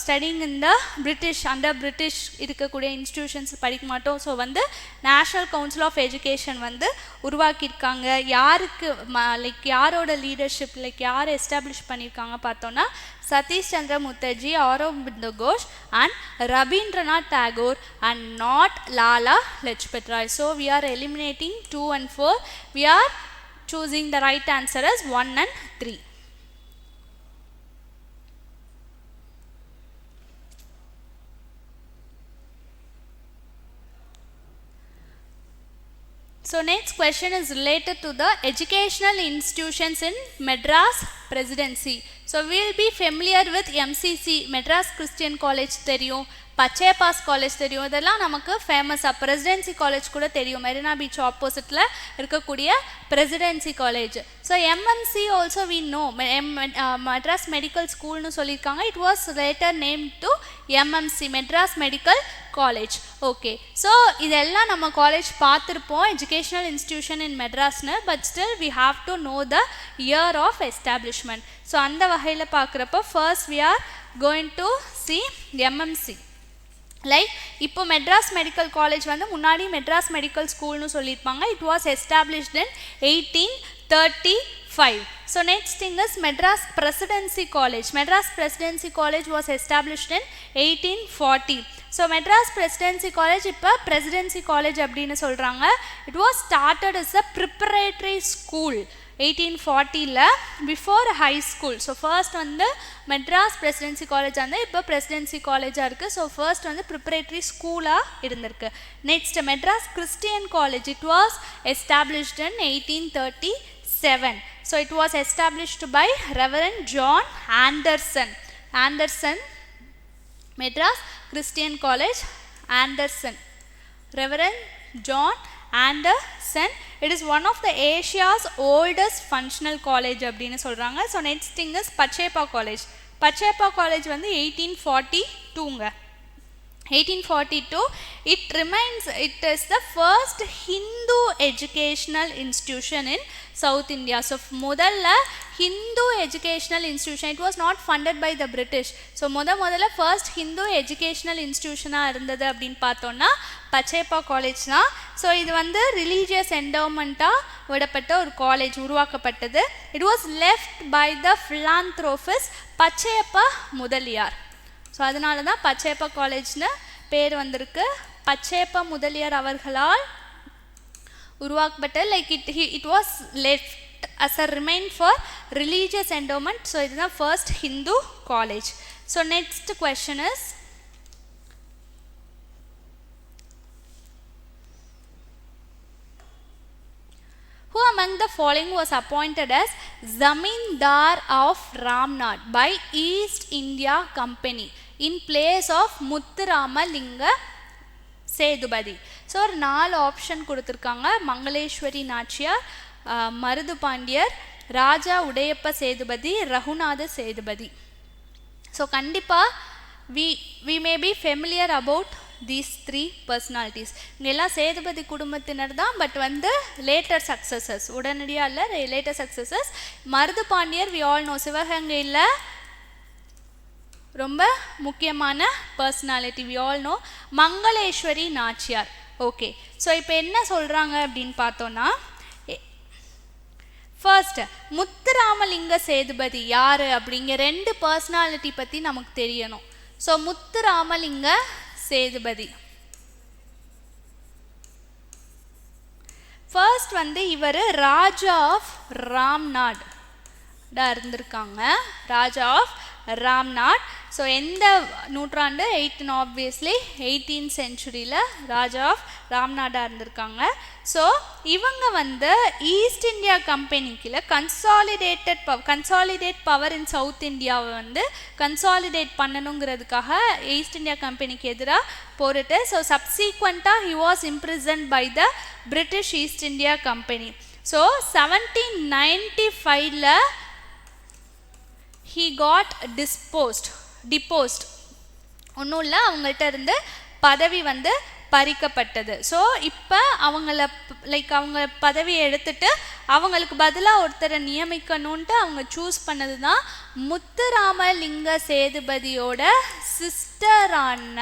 studying in the British, under British இருக்கக்கூடிய institutions படிக்க மாட்டோம். So வந்து national council of education வந்து உருவாக்கியிருக்காங்க. யாருக்கு like யாரோட லீடர்ஷிப், லைக் யார் எஸ்டாப்ளிஷ் பண்ணியிருக்காங்க பார்த்தோன்னா சதீஷ் சந்திர Mukherjee, Aurobindo Ghosh and Rabindranath Tagore and not Lala Lajpat Rai. So we are eliminating 2 and 4. We are choosing the right answer as 1 and 3. So next question is related to the educational institutions in Madras Presidency. So we will be familiar with MCC, Madras Christian College தெரியும், Pachaiyappa's college தெரியும். இதெல்லாம் நமக்கு ஃபேமஸாக. Presidency college கூட தெரியும், Marina beach ஆப்போசிட்டில் இருக்கக்கூடிய presidency college. So MMC also we know, Madras medical ஸ்கூல்னு சொல்லியிருக்காங்க. It was later name to MMC, Madras medical college. Okay, so இதெல்லாம் நம்ம காலேஜ் பார்த்துருப்போம், எஜுகேஷனல் இன்ஸ்டிடியூஷன் இன் மெட்ராஸ்னு. But still we have to know the year of establishment. So அந்த வகையில் பார்க்குறப்போ first we are going to see MMC. Like இப்போ Madras medical college வந்து முன்னாடி மெட்ராஸ் மெடிக்கல் ஸ்கூல்னு சொல்லியிருப்பாங்க. It was established in 1835. So next thing is Madras presidency college. Madras presidency college was established in 1840. So Madras presidency college இப்போ presidency college அப்படின்னு சொல்கிறாங்க. It was started is a preparatory school 1840ல் before high school. So first வந்து Madras presidency college வந்து இப்போ presidency காலேஜாக இருக்குது. So first வந்து preparatory ஸ்கூலாக இருந்திருக்கு. Next Madras Christian College. It was established in 1837. So it was established by reverend John Anderson. Madras Christian College Anderson, reverend John Anderson. It is one of the Asia's oldest functional college அப்படின்னு சொல்கிறாங்க. So next thing is Pachaiyappa college. Pachaiyappa college வந்து 1842ங்க. 1842. It is the first Hindu educational institution in South India. So முதல்ல Hindu educational institution. It was not funded by the British. So முதல்ல first Hindu educational institutionாக இருந்தது அப்படின்னு பார்த்தோன்னா பச்சேப்பா college தான். So இது வந்து ரிலீஜியஸ் என்டோமெண்ட்டாக விடப்பட்ட ஒரு காலேஜ் உருவாக்கப்பட்டது. It was left by the philanthropist Pachaiyappa Mudaliar. So அதனால தான் பச்சையப்பா காலேஜ்னு பேர் வந்திருக்கு. பச்சையப்பா முதலியார் அவர்களால் உருவாக்கப்பட்ட like it was left as a remain for religious endowment. So இதுதான் first Hindu college. So next question is who among the following was appointed as Zamindar of Ramnad by East India Company in place of Muthuramalinga Sedubadi? So ஒரு 4 option கொடுத்துருக்காங்க. மங்களேஸ்வரி நாச்சியார், மருது பாண்டியர், ராஜா Udaiyappa Sethupathi, Raghunatha Sethupathi. So கண்டிப்பாக we may be familiar about these 3 personalities. இங்கெல்லாம் சேதுபதி குடும்பத்தினர் தான், but வந்து later successes, உடனடியாக இல்லை, லேட்டர் சக்ஸஸஸ். மருது பாண்டியர் வி ஆல் நோ, சிவகங்கையில் ரொம்ப முக்கியமான personality, we all know. Mangaleswari Nachiyar. Okay, so இப்போ என்ன சொல்கிறாங்க அப்படின்னு பார்த்தோன்னா, ஃபர்ஸ்ட் முத்துராமலிங்க சேதுபதி யார் அப்படிங்கிற 2 பர்சனாலிட்டி பற்றி நமக்கு தெரியணும். ஸோ முத்துராமலிங்க சேதுபதி ஃபர்ஸ்ட் வந்து இவர் ராஜா ஆஃப் ராம்நாட் இருந்திருக்காங்க. ராஜா ஆஃப் ராம்நாட். ஸோ எந்த நூற்றாண்டு? 18 ஆப்வியஸ்லி 18th சென்ச்சுரியில் ராஜா ஆஃப் ராம்நாடாக இருந்திருக்காங்க. ஸோ இவங்க வந்து ஈஸ்ட் இந்தியா கம்பெனிக்குள்ள கன்சாலிடேட் பவர் இன் சவுத் இந்தியாவை வந்து கன்சாலிடேட் பண்ணணுங்கிறதுக்காக ஈஸ்ட் இந்தியா கம்பெனிக்கு எதிராக போரிட்டு, ஸோ சப்சீக்வெண்ட்டாக he was imprisoned by the British East India Company. So 1795ல் he got deposed. ஒன்றும் இல்லை, அவங்கள்ட்ட இருந்து பதவி வந்து பறிக்கப்பட்டது. ஸோ இப்போ அவங்க பதவியை எடுத்துட்டு அவங்களுக்கு பதிலாக ஒருத்தரை நியமிக்கணுன்ட்டு அவங்க சூஸ் பண்ணது தான் முத்துராமலிங்க சேதுபதியோட சிஸ்டரான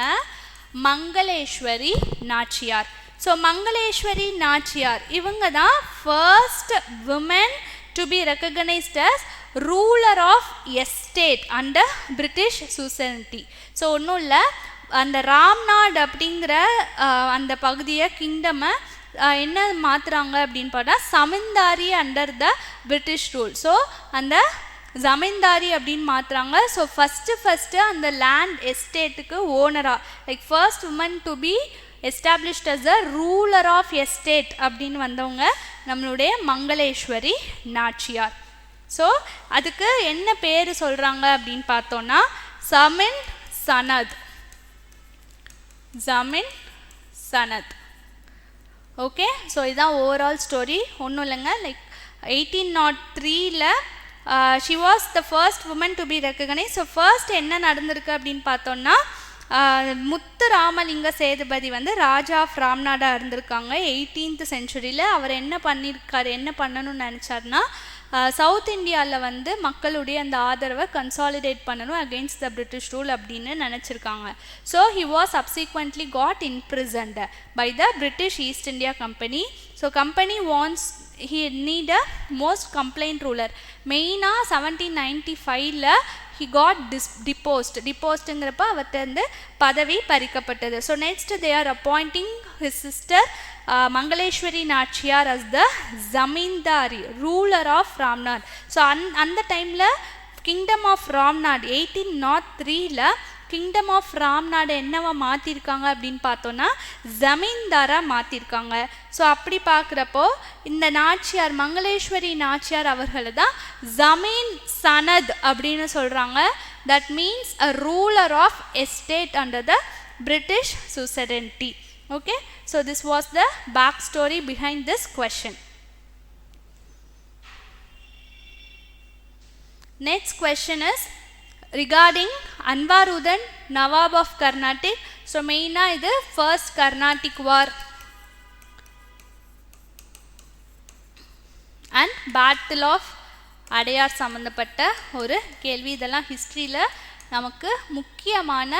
மங்களேஸ்வரி நாச்சியார். ஸோ மங்களேஸ்வரி நாச்சியார் இவங்க தான் first women to be recognised as ruler of estate under British suzerainty. So ஒன்றும் இல்லை, அந்த ராம்நாட் அப்படிங்கிற அந்த பகுதியை கிங்டமை என்ன மாற்றுறாங்க அப்படின்னு பார்த்தா zamindari under the British rule. So அந்த ஜமீன்தாரி அப்படின்னு மாற்றுறாங்க. ஸோ ஃபஸ்ட்டு அந்த லேண்ட் எஸ்டேட்டுக்கு ஓனராக like first woman to be established as a ruler of estate அப்படின்னு வந்தவங்க நம்மளுடைய மங்களேஸ்வரி நாச்சியார். ஸோ அதுக்கு என்ன பேர் சொல்கிறாங்க அப்படின்னு பார்த்தோன்னா ஜமீன் சனத். ஓகே, ஸோ இதுதான் ஓவரால் ஸ்டோரி. ஒன்றும் இல்லைங்க, லைக் 1803ல் she was the first woman to be recognise. So first என்ன நடந்திருக்கு அப்படின்னு பார்த்தோன்னா முத்துராமலிங்க சேதுபதி வந்து ராஜா ஆஃப் ராம்நாடாக இருந்திருக்காங்க 18th சென்ச்சுரியில். அவர் என்ன பண்ணியிருக்காரு, என்ன பண்ணணும்னு நினச்சாருன்னா சவுத் இந்தியாவில் வந்து மக்களுடைய அந்த ஆதரவை கன்சாலிடேட் பண்ணணும் அகெயின்ஸ்ட் த பிரிட்டிஷ் ரூல் அப்படின்னு நினச்சிருக்காங்க. So he was subsequently got imprisoned by the British East India Company. So company wants he need a most complaint ruler. மெயினாக 1795ல he got deposed அவர்கிட்ட இருந்து பதவி பறிக்கப்பட்டது. So next they are appointing his sister Mangaleswari Nachiyar as the zamindari ruler of Ramnad. So அந்த டைமில் kingdom of Ramnad 1803ல் kingdom of Ramnad என்னவா மாற்றிருக்காங்க அப்படின்னு பார்த்தோன்னா ஜமீன்தாராக மாற்றிருக்காங்க. ஸோ அப்படி பார்க்குறப்போ இந்த நாச்சியார் மங்களேஸ்வரி நாச்சியார் அவர்களை தான் ஜமீன் சனத் அப்படின்னு சொல்கிறாங்க. That means a ruler of estate under the British suzerainty. Okay, so this was the back story behind this question. Next question is regarding Anvaruddin, Nawab of Carnatic. So main இது first Carnatic war and battle of Adyar சம்மந்தப்பட்ட ஒரு கேள்வி. இதெல்லாம் ஹிஸ்ட்ரியில் நமக்கு முக்கியமான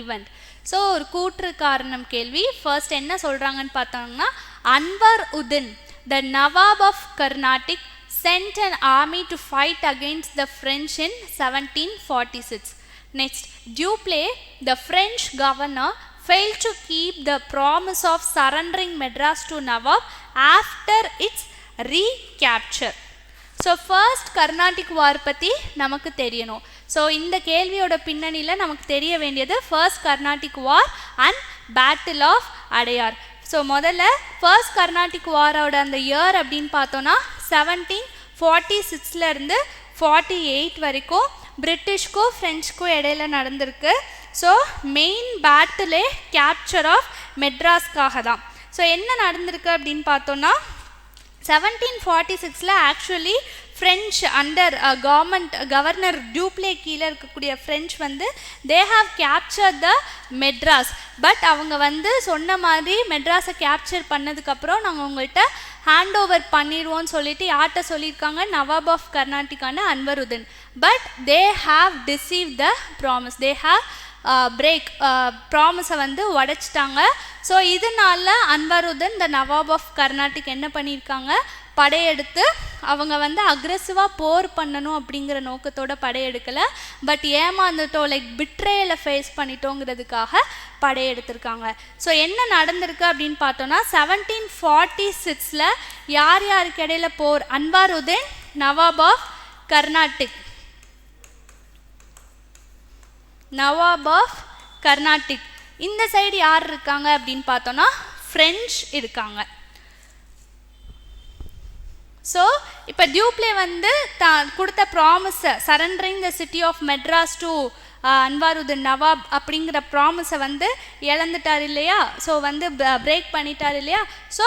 event. So ஒரு கூற்று காரணம் கேள்வி. ஃபர்ஸ்ட் என்ன சொல்கிறாங்கன்னு பார்த்தோம்னா Anwar uddin the Nawab of Carnatic sent an army to fight against the French in 1746. Next, Dupleix, the French governor, failed to keep the promise of surrendering Madras to Nawab after its recapture. So first Carnatic war பற்றி நமக்கு தெரியணும். So இந்த கேள்வியோட பின்னணியில் நமக்கு தெரிய வேண்டியது first Carnatic war and battle of Adyar. So முதல்ல ஃபர்ஸ்ட் கர்நாடிக் வாரோட அந்த இயர் அப்படின்னு பார்த்தோன்னா 1746 48 வரைக்கும் பிரிட்டிஷ்க்கும் ஃப்ரெஞ்சுக்கும் இடையில நடந்திருக்கு. ஸோ மெயின் பேட்டிலே கேப்சர் ஆஃப் மெட்ராஸ்க்காக தான். ஸோ என்ன நடந்திருக்கு அப்படின்னு பார்த்தோன்னா 1746 actually French under governor Dupleix கீழே இருக்கக்கூடிய ஃப்ரெஞ்ச் வந்து they have capture the Madras. But அவங்க வந்து சொன்ன மாதிரி மெட்ராஸை கேப்சர் பண்ணதுக்கப்புறம் நாங்கள் உங்கள்கிட்ட ஹேண்ட் ஓவர் பண்ணிடுவோம்னு சொல்லிட்டு யார்கிட்ட சொல்லியிருக்காங்க, நவாப் ஆஃப் கர்நாடிக்கான Anwaruddin. But they have deceive the promise, they have ப்ராமிஸை வந்து உடைச்சிட்டாங்க. ஸோ இதனால அன்வருதன் த நவாப் ஆஃப் கர்நாடிக் என்ன பண்ணியிருக்காங்க, படையெடுத்து அவங்க வந்து அக்ரெசிவாக போர் பண்ணணும் அப்படிங்கிற நோக்கத்தோட படையெடுக்கலை, பட் ஏமாந்துட்டோம் லைக் பிட்ரேயலை ஃபேஸ் பண்ணிட்டோங்கிறதுக்காக படையெடுத்திருக்காங்க. ஸோ என்ன நடந்திருக்கு அப்படின்னு பார்த்தோன்னா 1746 யார் யாருக்கு இடையில போர், அன்வருதன் நவாப் ஆஃப் கர்நாடிக், நவாப் ஆஃப் கர்நாடிக். இந்த சைடு யார் இருக்காங்க அப்படின்னு பார்த்தோன்னா ஃப்ரெஞ்ச் இருக்காங்க. ஸோ இப்போ டியூப்ளே வந்து கொடுத்த ப்ராமிஸை surrendering the city of Madras to Anwaruddin Nawab அப்படிங்கிற ப்ராமிஸை வந்து இழந்துட்டார் இல்லையா, ஸோ வந்து பிரேக் பண்ணிட்டார் இல்லையா. ஸோ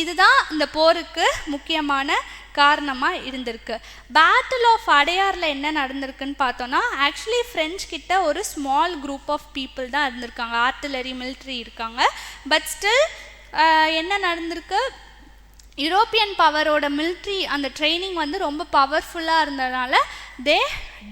இதுதான் இந்த போருக்கு முக்கியமான காரணமாக இருந்திருக்கு. பேட்டில் ஆஃப் அடையாரில் என்ன நடந்திருக்குன்னு பார்த்தோன்னா ஆக்சுவலி ஃப்ரெஞ்ச் கிட்ட ஒரு ஸ்மால் குரூப் ஆஃப் பீப்புள் தான் இருந்திருக்காங்க, ஆர்ட்டிலரி மிலிட்ரி இருக்காங்க. பட் ஸ்டில் என்ன நடந்திருக்கு, யூரோப்பியன் பவரோட மிலிட்ரி அந்த ட்ரைனிங் வந்து ரொம்ப பவர்ஃபுல்லாக இருந்ததுனால they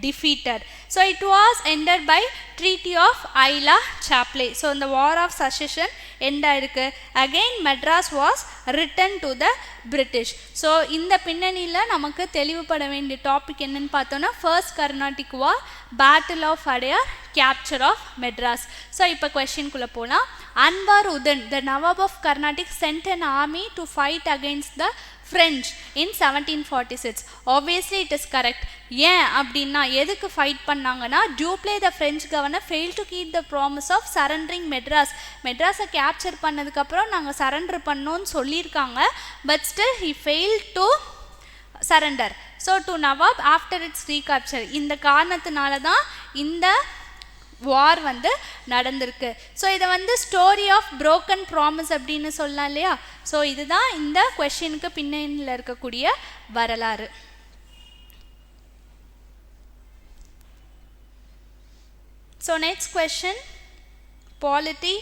defeated. So it was ended by treaty of ஐலா சாப்ளே. ஸோ இந்த வார் ஆஃப் சசெஷன் எண்ட் ஆயிருக்கு. Again Madras was return to the British. So இந்த பின்னணியில் நமக்கு தெளிவுபட வேண்டிய டாபிக் என்னன்னு பார்த்தோன்னா first Carnatic war, battle of Adyar, capture of Madras. So இப்போ கொஸ்டின்குள்ளே போகலாம். அன்வர் உதன் த Nawab of Carnatic sent an army to fight against the French in 1746. Obviously it is correct. ஏன் அப்படின்னா எதுக்கு ஃபைட் பண்ணாங்கன்னா Dupleix the French governor fail to keep the promise of surrendering Madras. மெட்ராஸை capture பண்ணதுக்கப்புறம் நாங்கள் சரண்டர் பண்ணோன்னு சொல்லியிருக்காங்க. But still he fail to surrender. So to Nawab after its recapture. இந்த காரணத்தினால தான் இந்த வார் வந்து நடந்திருக்கு. ஸோ இதை வந்து ஸ்டோரி ஆஃப் புரோக்கன் ப்ராமிஸ் அப்படின்னு சொல்லலாம் இல்லையா. ஸோ இதுதான் இந்த கொஸ்டினுக்கு பின்னணியில் இருக்கக்கூடிய வரலாறு. So next question polity.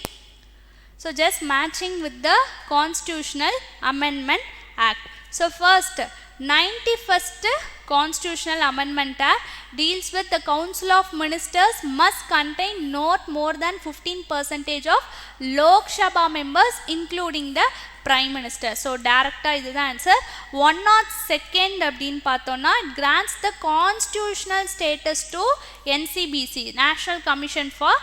So just matching with the Constitutional Amendment Act. So first 91st Constitutional Amendment Act deals with the Council of Ministers must contain not more than 15% of Lok Sabha members including the Prime Minister. So directa இது தான் answer. 102nd அப்படினு பார்த்தோம்னா it grants the constitutional status to NCBC, National Commission for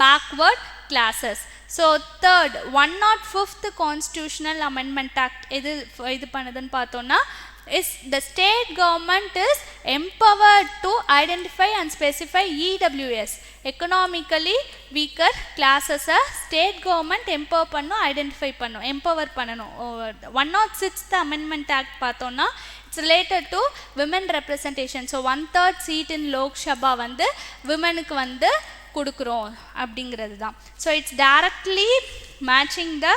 Backward Classes. So third 105th Constitutional Amendment Act இது பண்ணுதுன்னு பார்த்தோம்னா is the state government is empowered to identify and specify EWS, economically weaker classes. State government empower பண்ணனும், identify பண்ணனும், empower பண்ணனும். 106th Amendment Act பார்த்தோம்னா it's related to women representation. So 1/3 seat in Lok Sabha வந்து womenக்கு வந்து கொடுக்குறோம் அப்படிங்கிறது தான். So it's directly matching the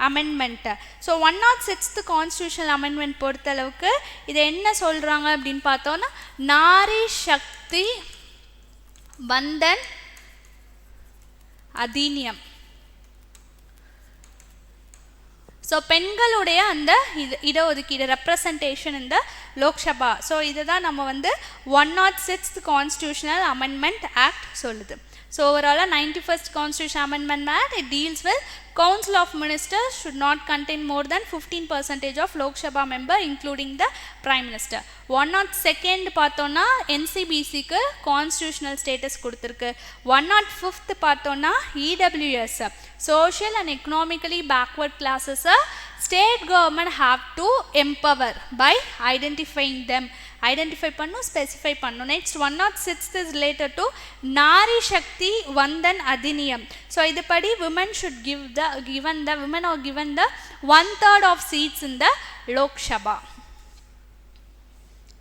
amendment. So 106th constitutional amendment பொறுத்தளவுக்கு இதை என்ன சொல்கிறாங்க அப்படின்னு பார்த்தோன்னா நாரி சக்தி வந்தன் அதிநியம். ஸோ பெண்களுடைய அந்த இடஒதுக்கீடு ரெப்ரசன்டேஷன் இந்த லோக்சபா. ஸோ இதை தான் நம்ம வந்து 106th கான்ஸ்டியூஷனல் அமெண்ட்மெண்ட் ஆக்ட் சொல்லுது. So overall 91st Constitutional Amendment Act, it deals with Council of Ministers should not contain more than 15% of Lok Sabha member including the Prime Minister. 102nd பார்த்தோன்னா NCBC க்கு constitutional status கொடுத்திருக்கு. 105th பார்த்தோன்னா EWS, social and economically backward classes, state government have to empower by identifying them. Identify பண்ணும், specify பண்ணும். Next 106th is related to Nari Shakti Vandan Adhiniyam. So இதுபடி women should women are given the 1/3 of seats in the Lok Sabha.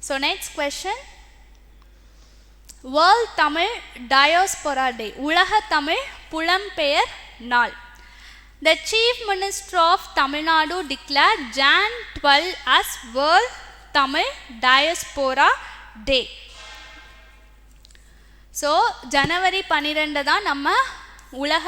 So next question, World Tamil Diaspora Day, உலக தமிழ் புலம்பெயர் நாள். The Chief Minister of Tamil Nadu declared Jan 12 as World Tamil Diaspora Day. So ஜனவரி 12 தான் நம்ம உலக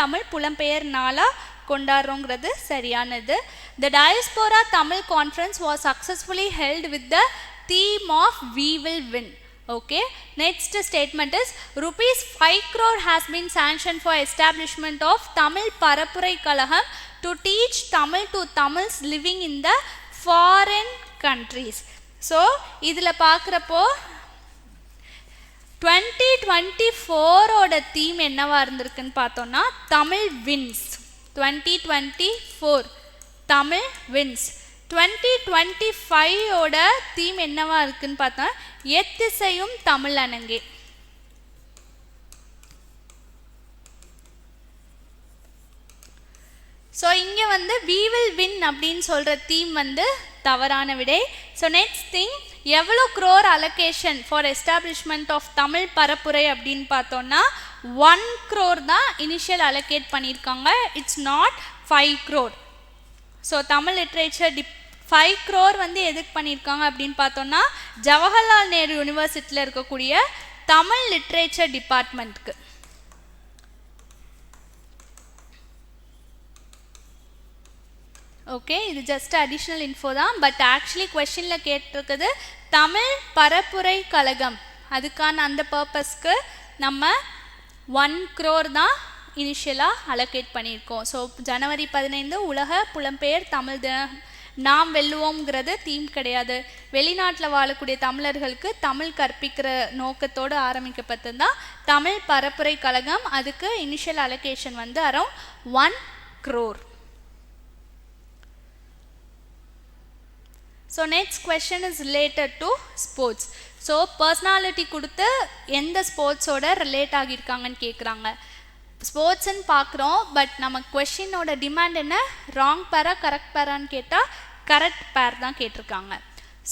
தமிழ் புலம்பெயர் நாளாக கொண்டாடுறோங்கிறது சரியானது. The Diaspora Tamil Conference was successfully held with the theme of We Will Win. Okay, next statement is rupees 5 crore has been sanctioned for establishment of Tamil Parapurai Kalagam to teach Tamil to Tamils living in the foreign countries. So இதில் பார்க்குறப்போ 2024 theme என்னவா இருந்திருக்குன்னு பார்த்தோன்னா Tamil wins. 2024 Tamil wins. 2025 theme என்னவா இருக்குன்னு பார்த்தா எத்திசையும் Tamil அணங்கே. So இங்கே வந்து we will win அப்படின்னு சொல்கிற தீம் வந்து தவறான விடை. ஸோ நெக்ஸ்ட் திங், எவ்வளோ crore allocation for establishment of Tamil பரப்புரை அப்படின்னு பார்த்தோன்னா 1 crore தான் இனிஷியல் அலோகேட் பண்ணியிருக்காங்க. It's not 5 crore. So Tamil literature 5 crore வந்து எதுக்கு பண்ணியிருக்காங்க அப்படின்னு பார்த்தோன்னா ஜவஹர்லால் நேரு யூனிவர்சிட்டியில் இருக்கக்கூடிய தமிழ் லிட்ரேச்சர் டிபார்ட்மெண்ட்டுக்கு. ஓகே, இது ஜஸ்ட் அடிஷ்னல் இன்ஃபோ தான். பட் ஆக்சுவலி கொஸ்டினில் கேட்டிருக்குது தமிழ் பரப்புரை கழகம். அதுக்கான அந்த பர்பஸ்க்கு நம்ம 1 crore தான் இனிஷியலாக அலோகேட் பண்ணியிருக்கோம். ஸோ ஜனவரி 15 உலக புலம்பெயர் தமிழ் தினம். நாம் வெல்லுவோங்கிறது தீம் கிடையாது. வெளிநாட்டில் வாழக்கூடிய தமிழர்களுக்கு தமிழ் கற்பிக்கிற நோக்கத்தோடு ஆரம்பிக்கப்பட்டது தான் தமிழ் பரப்புரை கழகம். அதுக்கு இனிஷியல் அலோகேஷன் வந்து around 1 crore. So next question is related to sports. So personality கொடுத்து எந்த ஸ்போர்ட்ஸோட ரிலேட் ஆகியிருக்காங்கன்னு கேட்குறாங்க. ஸ்போர்ட்ஸ்ன்னு பார்க்குறோம், பட் நம்ம கொஸ்டினோட டிமாண்ட் என்ன, ராங் பேரா கரெக்ட் பேரான்னு கேட்டால் கரெக்ட் பேர் தான் கேட்டிருக்காங்க.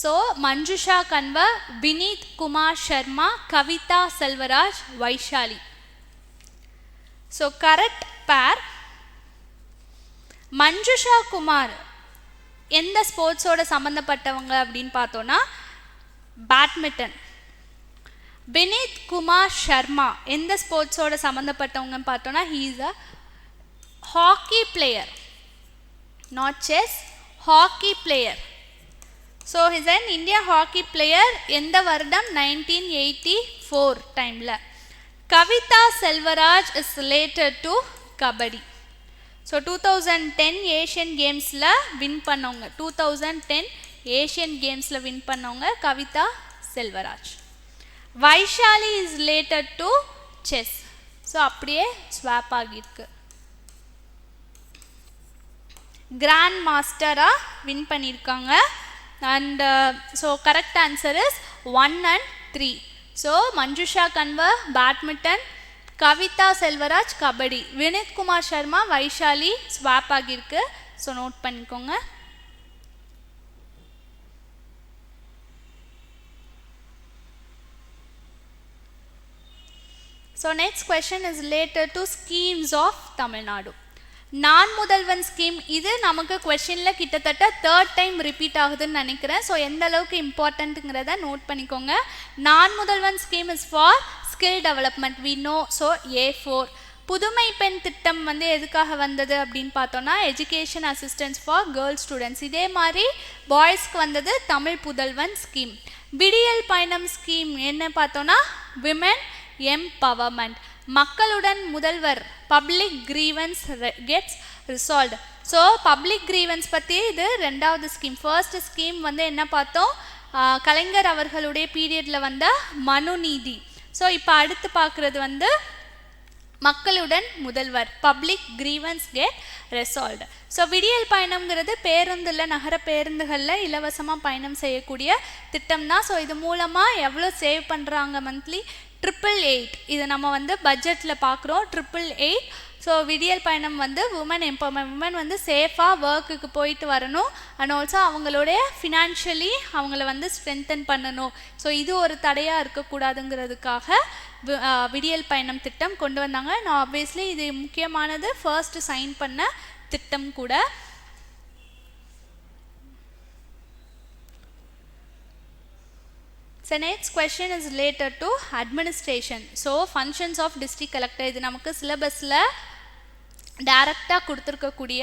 So Manjusha Kanwar, Vineet Kumar Sharma, Kavitha Selvaraj, Vaishali. So correct பேர் மஞ்சுஷா குமார் எந்த ஸ்போர்ட்ஸோட சம்மந்தப்பட்டவங்க அப்படின்னு பார்த்தோன்னா பேட்மிண்டன். வினீத் குமார் சர்மா எந்த ஸ்போர்ட்ஸோட சம்மந்தப்பட்டவங்கன்னு பார்த்தோன்னா he is a hockey player, not chess, hockey player. So is an India hockey player. எந்த வருடம்? 1984 டைமில். Kavitha Selvaraj is related to kabaddi. So 2010 Asian கேம்ஸில் வின் பண்ணவங்க. 2010 ஏஷியன் கேம்ஸில் வின் பண்ணவங்க Kavitha Selvaraj. Vaishali is related to chess. So அப்படியே ஸ்வாப் ஆகியிருக்கு. கிராண்ட் மாஸ்டராக வின் பண்ணியிருக்காங்க. And so correct answer is 1 and 3. So Manjusha Kanwar badminton, Kavitha Selvaraj kabaddi, Vineet Kumar Sharma Vaishali swap ஆகியிருக்கு. ஸோ நோட் பண்ணிக்கோங்க. So next question is related to schemes of Tamil Nadu. Naan Mudhalvan scheme, இது நமக்கு கொஸ்டினில் கிட்டத்தட்ட 3rd டைம் ரிப்பீட் ஆகுதுன்னு நினைக்கிறேன். ஸோ எந்த அளவுக்கு இம்பார்ட்டண்ட்டுங்கிறத நோட் பண்ணிக்கோங்க. Naan Mudhalvan scheme is for skill development, we know. So A4. Pudhumai Penn Thittam வந்து எதுக்காக வந்தது அப்படின்னு பார்த்தோன்னா education assistance for girls students. இதே மாதிரி பாய்ஸ்க்கு வந்தது தமிழ் புதல்வன் ஸ்கீம். விடியல் பயணம் ஸ்கீம் என்ன பார்த்தோன்னா விமென் எம்பவர்மெண்ட். மக்களுடன் முதல்வர், public grievance gets resolved. So public grievance பற்றி இது 2வது ஸ்கீம். ஃபர்ஸ்ட் ஸ்கீம் வந்து என்ன பார்த்தோம்? கலைஞர் அவர்களுடைய பீரியடில் வந்த மனு நீதி. ஸோ இப்போ அடுத்து பார்க்குறது வந்து மக்களுடன் முதல்வர், பப்ளிக் கிரீவன்ஸ் கெட் ரெசால்வ்டு. ஸோ விடியல் பயணம்ங்கிறது பேருந்தில், நகர பேருந்துகளில் இலவசமாக பயணம் செய்யக்கூடிய திட்டம் தான். ஸோ இது மூலமாக எவ்வளோ சேவ் பண்ணுறாங்க மந்த்லி? 888. இது நம்ம வந்து பட்ஜெட்டில் பார்க்குறோம். 888. ஸோ விடியல் பயணம் வந்து உமன் எம்பவர்மெண்ட். உமன் வந்து சேஃபாக ஒர்க்குக்கு போயிட்டு வரணும். அண்ட் ஆல்சோ அவங்களுடைய ஃபினான்ஷியலி அவங்கள வந்து ஸ்ட்ரென்தன் பண்ணணும். ஸோ இது ஒரு தடையாக இருக்கக்கூடாதுங்கிறதுக்காக விடியல் பயணம் திட்டம் கொண்டு வந்தாங்க. நான் ஆப்வியஸ்லி இது முக்கியமானது, ஃபர்ஸ்ட் சைன் பண்ண திட்டம் கூட. So next question is related to administration. So functions of district collector, இது நமக்கு சிலபஸில் டைரக்டாக கொடுத்துருக்கக்கூடிய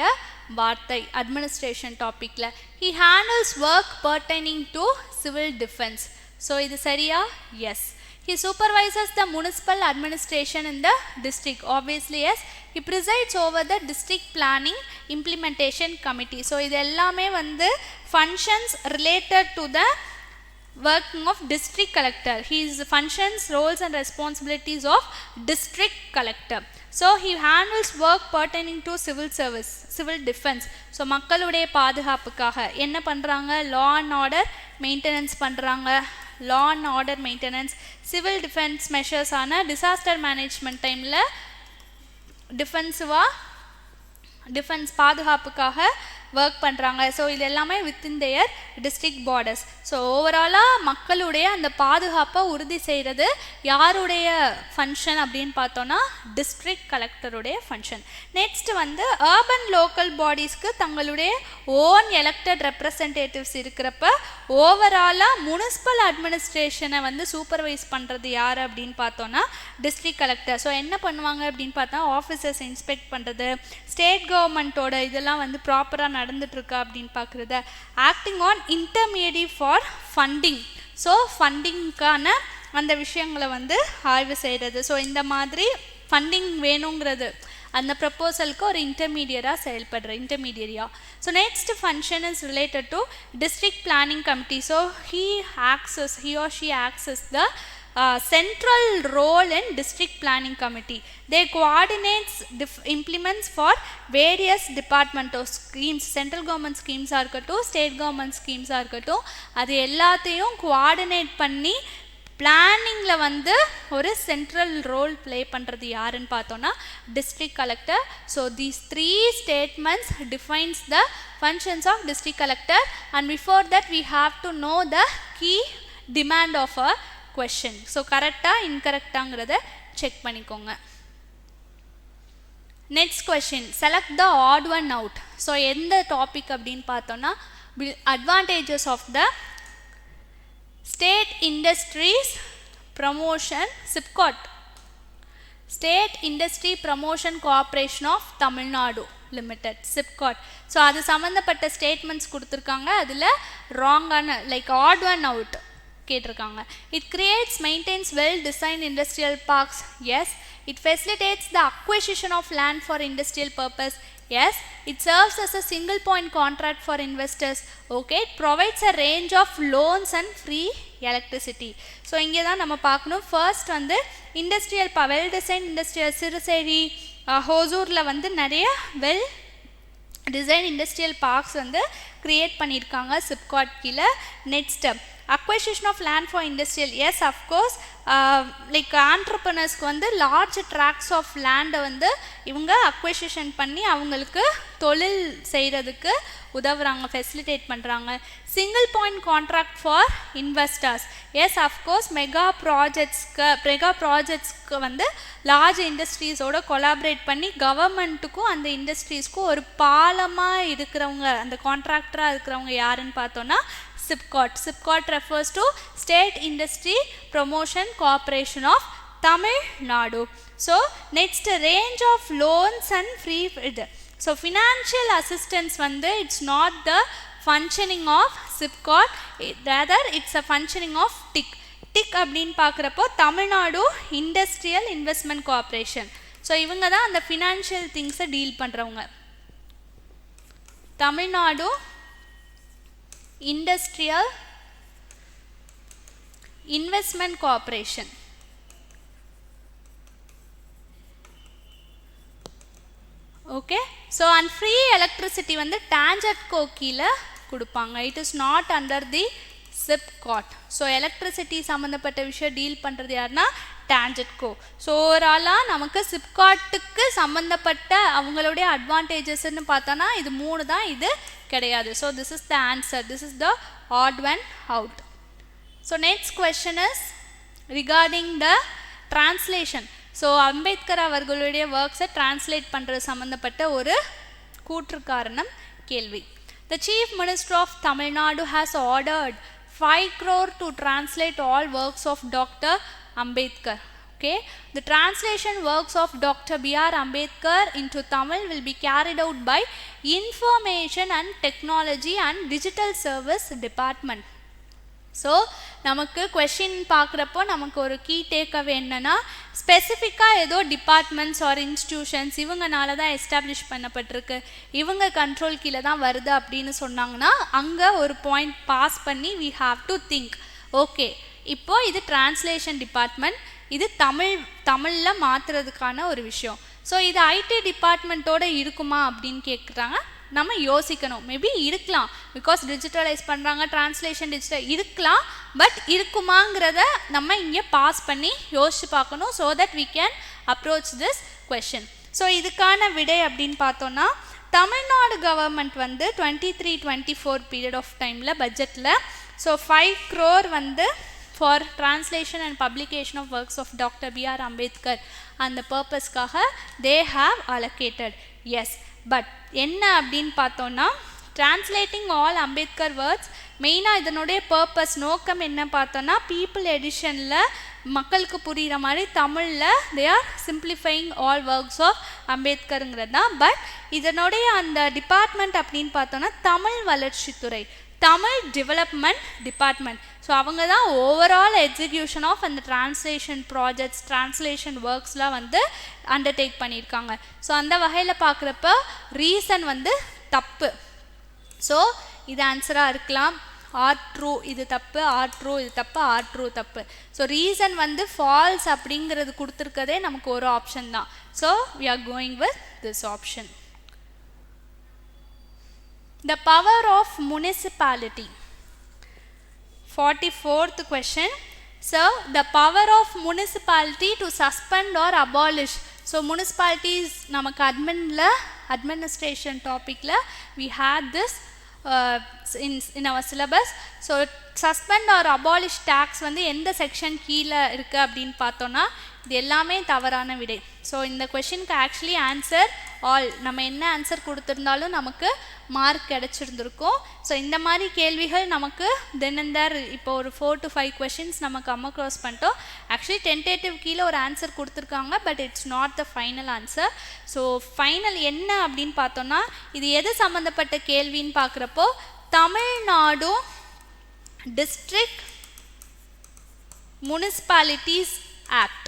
வார்த்தை அட்மினிஸ்ட்ரேஷன் டாப்பிக்கில். He handles work pertaining to civil defense. So இது சரியா? Yes. He supervises the municipal administration in the district. Obviously yes. He presides over the district planning implementation committee. So இது எல்லாமே வந்து functions related to the working of district collector. His functions, roles and responsibilities of district collector. So he handles work pertaining to civil service, civil defense. So மக்களுடைய பாதுகாப்புக்காக என்ன பண்ணுறாங்க? law and order maintenance பண்ணுறாங்க. law and order maintenance, civil defense measures ஆன disaster management டைமில் defence பாதுகாப்புக்காக work பண்ணுறாங்க. So இது எல்லாமே within their district borders. So ஓவராலாக மக்களுடைய அந்த பாதுகாப்பை உறுதி செய்கிறது யாருடைய ஃபங்க்ஷன் அப்படின்னு பார்த்தோன்னா டிஸ்ட்ரிக்ட் கலெக்டருடைய ஃபங்க்ஷன். நெக்ஸ்ட் வந்து அர்பன் லோக்கல் பாடிஸ்க்கு தங்களுடைய ஓன் எலெக்டட் ரெப்ரசன்டேட்டிவ்ஸ் இருக்கிறப்ப ஓவராலாக முனிசிபல் அட்மினிஸ்ட்ரேஷனை வந்து சூப்பர்வைஸ் பண்ணுறது யார் அப்படின்னு பார்த்தோன்னா டிஸ்ட்ரிக்ட் கலெக்டர். ஸோ என்ன பண்ணுவாங்க அப்படின்னு பார்த்தா ஆஃபீஸர்ஸ் இன்ஸ்பெக்ட் பண்ணுறது, ஸ்டேட் கவர்மெண்ட்டோட இதெல்லாம் வந்து ப்ராப்பராக நடந்துட்டுருக்கா அப்படின்னு பார்க்குறது, acting on intermediate for funding. So ஃபண்டிங்க்கான அந்த விஷயங்களை வந்து ஆய்வு செய்கிறது. ஸோ இந்த மாதிரி ஃபண்டிங் வேணுங்கிறது அந்த ப்ரப்போசலுக்கு ஒரு இன்டர்மீடியராக செயல்படுற இன்டர்மீடியரியா. So next function is related to district planning committee. So he or she acts as the central role in district planning committee. They coordinates implements for various departmental schemes, central government schemes ஆ இருக்கட்டும், state government schemes ஆ இருக்கட்டும், அது எல்லாத்தையும் coordinate பண்ணி பிளானிங்கில் வந்து ஒரு central role play பண்ணுறது யாருன்னு பார்த்தோன்னா district collector. So these 3 statements defines the functions of district collector, and before that we have to know the key demand of a question. So கரெக்டாக இன்கரெக்டாங்கிறத செக் பண்ணிக்கோங்க. Next question, select the odd one out. So எந்த topic அப்படின்னு பார்த்தோன்னா advantages of the state industries promotion SIPCOT, state industry promotion cooperation of Tamil Nadu. Limited SIPCOT. So அது சம்மந்தப்பட்ட statements கொடுத்துருக்காங்க. அதில் ராங்கான லைக் ஆட் ஒன் அவுட் கேட்டிருக்காங்க. It creates maintains well design industrial parks. Yes. It facilitates the acquisition of land for industrial purpose. Yes. It serves as a single point contract for investors. Okay. It provides a range of loans and free electricity. So இங்கே தான் நம்ம பார்க்கணும். First வந்து industrial well design industrial Siruseri ஹோசூரில் வந்து நிறைய well design industrial parks வந்து create பண்ணியிருக்காங்க சிப்காட் கீழே. Next acquisition of land for industrial. Yes of course like ஆண்டர்ப்ரனர்ஸ்க்கு வந்து லார்ஜ் ட்ராக்ஸ் ஆஃப் லேண்டை வந்து இவங்க அக்வசிஷன் பண்ணி அவங்களுக்கு தொழில் செய்கிறதுக்கு உதவுறாங்க, ஃபெசிலிட்டேட் பண்ணுறாங்க. Single point contract for investors. Yes of course mega ப்ராஜெக்ட்ஸ்க்கு வந்து லார்ஜ் இண்டஸ்ட்ரீஸோட கொலாபரேட் பண்ணி கவர்மெண்ட்டுக்கும் அந்த இண்டஸ்ட்ரீஸ்க்கும் ஒரு பாலமாக இருக்கிறவங்க, அந்த கான்ட்ராக்டராக இருக்கிறவங்க யாருன்னு பார்த்தோன்னா SIPCOT. SIPCOT refers to State Industry Promotion Corporation of Tamil Nadu. So next, range of loans and free. So financial assistance வந்து it's not the functioning of SIPCOT, rather it's a functioning of TIC. TIC அப்படின்னு பார்க்குறப்போ Tamil Nadu industrial investment corporation. So இவங்க தான் அந்த financial திங்ஸை deal பண்ணுறவங்க. Tamil Nadu industrial investment corporation. Okay. So and free electricity வந்து டான்ஜெட்கோ கீழே கொடுப்பாங்க. It is not under the SIPCOT. So electricity சம்மந்தப்பட்ட விஷயம் டீல் பண்ணுறது யாருன்னா டான்ஜெட்கோ. ஸோ ஓவராலாக நமக்கு சிப்காட்டுக்கு சம்மந்தப்பட்ட அவங்களுடைய அட்வான்டேஜஸ்ன்னு பார்த்தோன்னா இது 3 தான், இது கிடையாது. So this is the answer, this is the odd one out. So next question is regarding the translation. So Ambedkar அவர்களுடைய ஒர்க்ஸை டிரான்ஸ்லேட் பண்ணுறது சம்மந்தப்பட்ட ஒரு கூற்று காரணம் கேள்வி. The Chief Minister of Tamil Nadu has ordered 5 crore to translate all works of Dr. Ambedkar. Okay, the translation works of Dr. B.R. Ambedkar into Tamil will be carried out by Information and Technology and Digital Service Department. So நமக்கு question பார்க்குறப்போ நமக்கு ஒரு key takeaway என்னென்னா, ஸ்பெசிஃபிக்காக ஏதோ departments R institutions இவங்கனால தான் establish பண்ணப்பட்டிருக்கு, இவங்க கண்ட்ரோல் கீழே தான் வருது அப்படின்னு சொன்னாங்கன்னா அங்கே ஒரு பாயிண்ட் பாஸ் பண்ணி we have to think, okay இப்போது இது டிரான்ஸ்லேஷன் டிபார்ட்மெண்ட், இது தமிழில் மாற்றுறதுக்கான ஒரு விஷயம். ஸோ இது ஐடி டிபார்ட்மெண்ட்டோடு இருக்குமா அப்படின்னு கேட்குறாங்க. நம்ம யோசிக்கணும், மேபி இருக்கலாம், பிகாஸ் டிஜிட்டலைஸ் பண்ணுறாங்க, டிரான்ஸ்லேஷன் டிஜிட்டல் இருக்கலாம், பட் இருக்குமாங்கிறத நம்ம இங்கே பாஸ் பண்ணி யோசிச்சு பார்க்கணும். So that we can approach this question. So இதுக்கான விடை அப்படின்னு பார்த்தோன்னா, தமிழ்நாடு கவர்மெண்ட் வந்து 23-24 பீரியட் ஆஃப் டைமில் பட்ஜெட்டில் ஸோ 5 crore வந்து for translation and publication of works of doctor B.R. Ambedkar அந்த பர்பஸ்க்காக they have allocated. Yes, but என்ன அப்படின்னு பார்த்தோன்னா, டிரான்ஸ்லேட்டிங் ஆல் அம்பேத்கர் வேர்ட்ஸ் மெயினாக இதனுடைய பர்பஸ் நோக்கம் என்ன பார்த்தோன்னா, பீப்புள் எடிஷனில் மக்களுக்கு புரிகிற மாதிரி தமிழில் they are simplifying all works of அம்பேத்கருங்கிறது தான். பட் இதனுடைய அந்த டிபார்ட்மெண்ட் அப்படின்னு பார்த்தோன்னா தமிழ் வளர்ச்சித்துறை, தமிழ் டெவலப்மெண்ட் டிபார்ட்மெண்ட். ஸோ அவங்க தான் ஓவரால் எக்ஸிக்யூஷன் ஆஃப் அந்த டிரான்ஸ்லேஷன் ப்ராஜெக்ட்ஸ், டிரான்ஸ்லேஷன் ஒர்க்ஸ்லாம் வந்து அண்டர்டேக் பண்ணியிருக்காங்க. ஸோ அந்த வகையில் பார்க்குறப்ப ரீசன் வந்து தப்பு. ஸோ இது ஆன்சராக இருக்கலாம். ஆர் ட்ரூ இது தப்பு, ஆர் ட்ரூ இது தப்பு, ஆர் ட்ரூ தப்பு. ஸோ ரீசன் வந்து ஃபால்ஸ் அப்படிங்கிறது கொடுத்துருக்கதே நமக்கு ஒரு ஆப்ஷன் தான். So we are going with this option. The power of municipality. 44th question. So the power of municipality to suspend or abolish. So municipalities நமக்கு administration topicல we had this in our syllabus. So suspend or abolish tax வந்து எந்த section கீழே இருக்குது அப்படின்னு பார்த்தோன்னா இது எல்லாமே தவறான விடை. ஸோ இந்த கொஷினுக்கு ஆக்சுவலி ஆன்சர் ஆல் நம்ம என்ன ஆன்சர் கொடுத்துருந்தாலும் நமக்கு மார்க் கிடைச்சிருந்துருக்கும். ஸோ இந்த மாதிரி கேள்விகள் நமக்கு தினந்தர் இப்போ ஒரு 4 to 5 questions நம்ம கம்ம க்ராஸ் பண்ணிட்டோம். ஆக்சுவலி டென்டேட்டிவ் கீழே ஒரு ஆன்சர் கொடுத்துருக்காங்க, but it's not the final answer. So final என்ன அப்படின்னு பார்த்தோன்னா இது எது சம்மந்தப்பட்ட கேள்வின்னு பார்க்குறப்போ Tamil Nadu district municipalities act,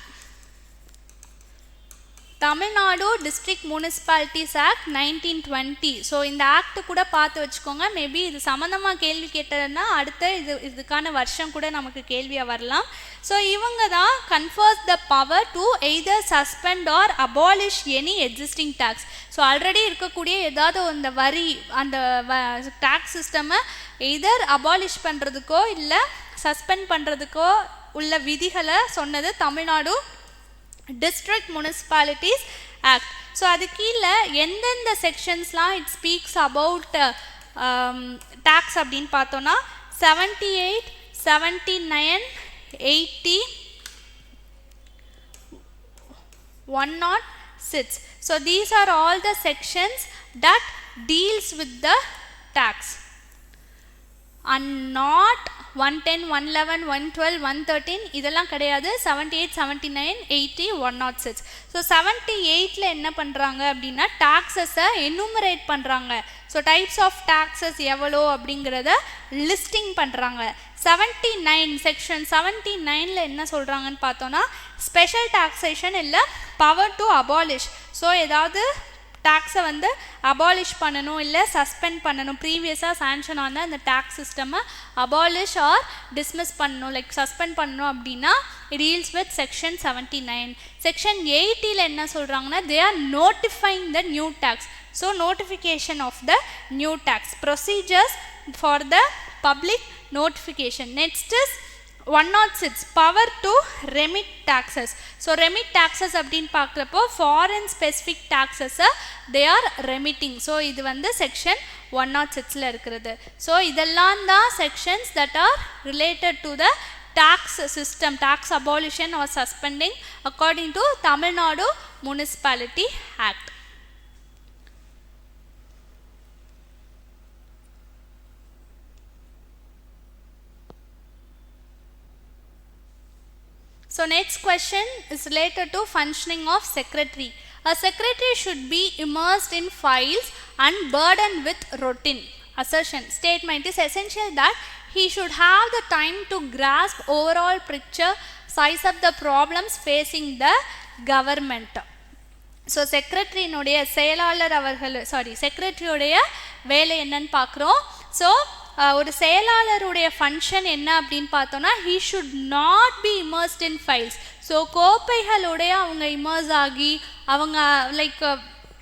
Tamil Nadu district municipalities act 1920. So இந்த ஆக்ட் கூட பார்த்து வச்சுக்கோங்க. மேபி இது சம்மந்தமாக கேள்வி கேட்டதுன்னா அடுத்த இதுக்கான வருஷம் கூட நமக்கு கேள்வியாக வரலாம். ஸோ இவங்க தான் confers the power to either suspend or abolish any existing tax. So already இருக்கக்கூடிய ஏதாவது அந்த வரி அந்த டேக்ஸ் சிஸ்டமை எய்தர் அபாலிஷ் பண்ணுறதுக்கோ இல்லை சஸ்பெண்ட் பண்ணுறதுக்கோ உள்ள விதிகளை சொன்னது Tamil Nadu district municipalities act. So அது கீழே எந்தெந்த செக்ஷன்ஸ்லாம் இட் ஸ்பீக்ஸ் அபவுட் டேக்ஸ் அப்படின்னு பார்த்தோன்னா 78, 79, 80, 106. So these are all the sections that deals with the tax and not 110, 111, 112, 113 இதெல்லாம் கிடையாது. 78, 79, 80, 106. ஸோ 78ல என்ன பண்ணுறாங்க அப்படின்னா டாக்ஸஸை எனுமரேட் பண்ணுறாங்க. ஸோ டைப்ஸ் ஆஃப் டாக்ஸஸ் எவ்வளோ அப்படிங்கிறத லிஸ்டிங் பண்ணுறாங்க. 79 செக்ஷன் 79ல என்ன சொல்கிறாங்கன்னு பார்த்தோன்னா ஸ்பெஷல் டாக்ஸேஷன் இல்லை பவர் டு அபாலிஷ். ஸோ ஏதாவது டேக்ஸை வந்து அபாலிஷ் பண்ணணும் இல்லை சஸ்பெண்ட் பண்ணணும், ப்ரீவியஸாக சாங்ஷன் ஆன அந்த டேக்ஸ் சிஸ்டமை அபாலிஷ் ஆர் டிஸ்மிஸ் பண்ணணும், லைக் சஸ்பெண்ட் பண்ணணும் அப்படின்னா it deals with section 79. Section 80ல் என்ன சொல்கிறாங்கன்னா they are notifying the new tax. So notification of the new tax procedures for the public notification. Next is 106 power to remit taxes. So remit taxes அப்படின்னு பார்க்குறப்போ foreign specific taxes they are remitting. So இது வந்து section 106ல இருக்கிறது. So இதெல்லாம் தான் sections that are related to the tax system, tax abolition or suspending according to Tamil Nadu Municipality Act. So next question is related to functioning of secretary. A secretary should be immersed in files and burdened with routine. Assertion statement is essential that he should have the time to grasp overall picture, size of the problems facing the government. So secretary நுடைய செயலாளர் அவர்கள் secretary உடைய வேலை என்னன்னு பார்க்குறோம். So ஒரு செயலாளருடைய function என்ன அப்படின்னு பார்த்தோன்னா he should not be immersed in files. ஸோ கோப்பைகளுடைய அவங்க இமர்ஸ் ஆகி அவங்க லைக்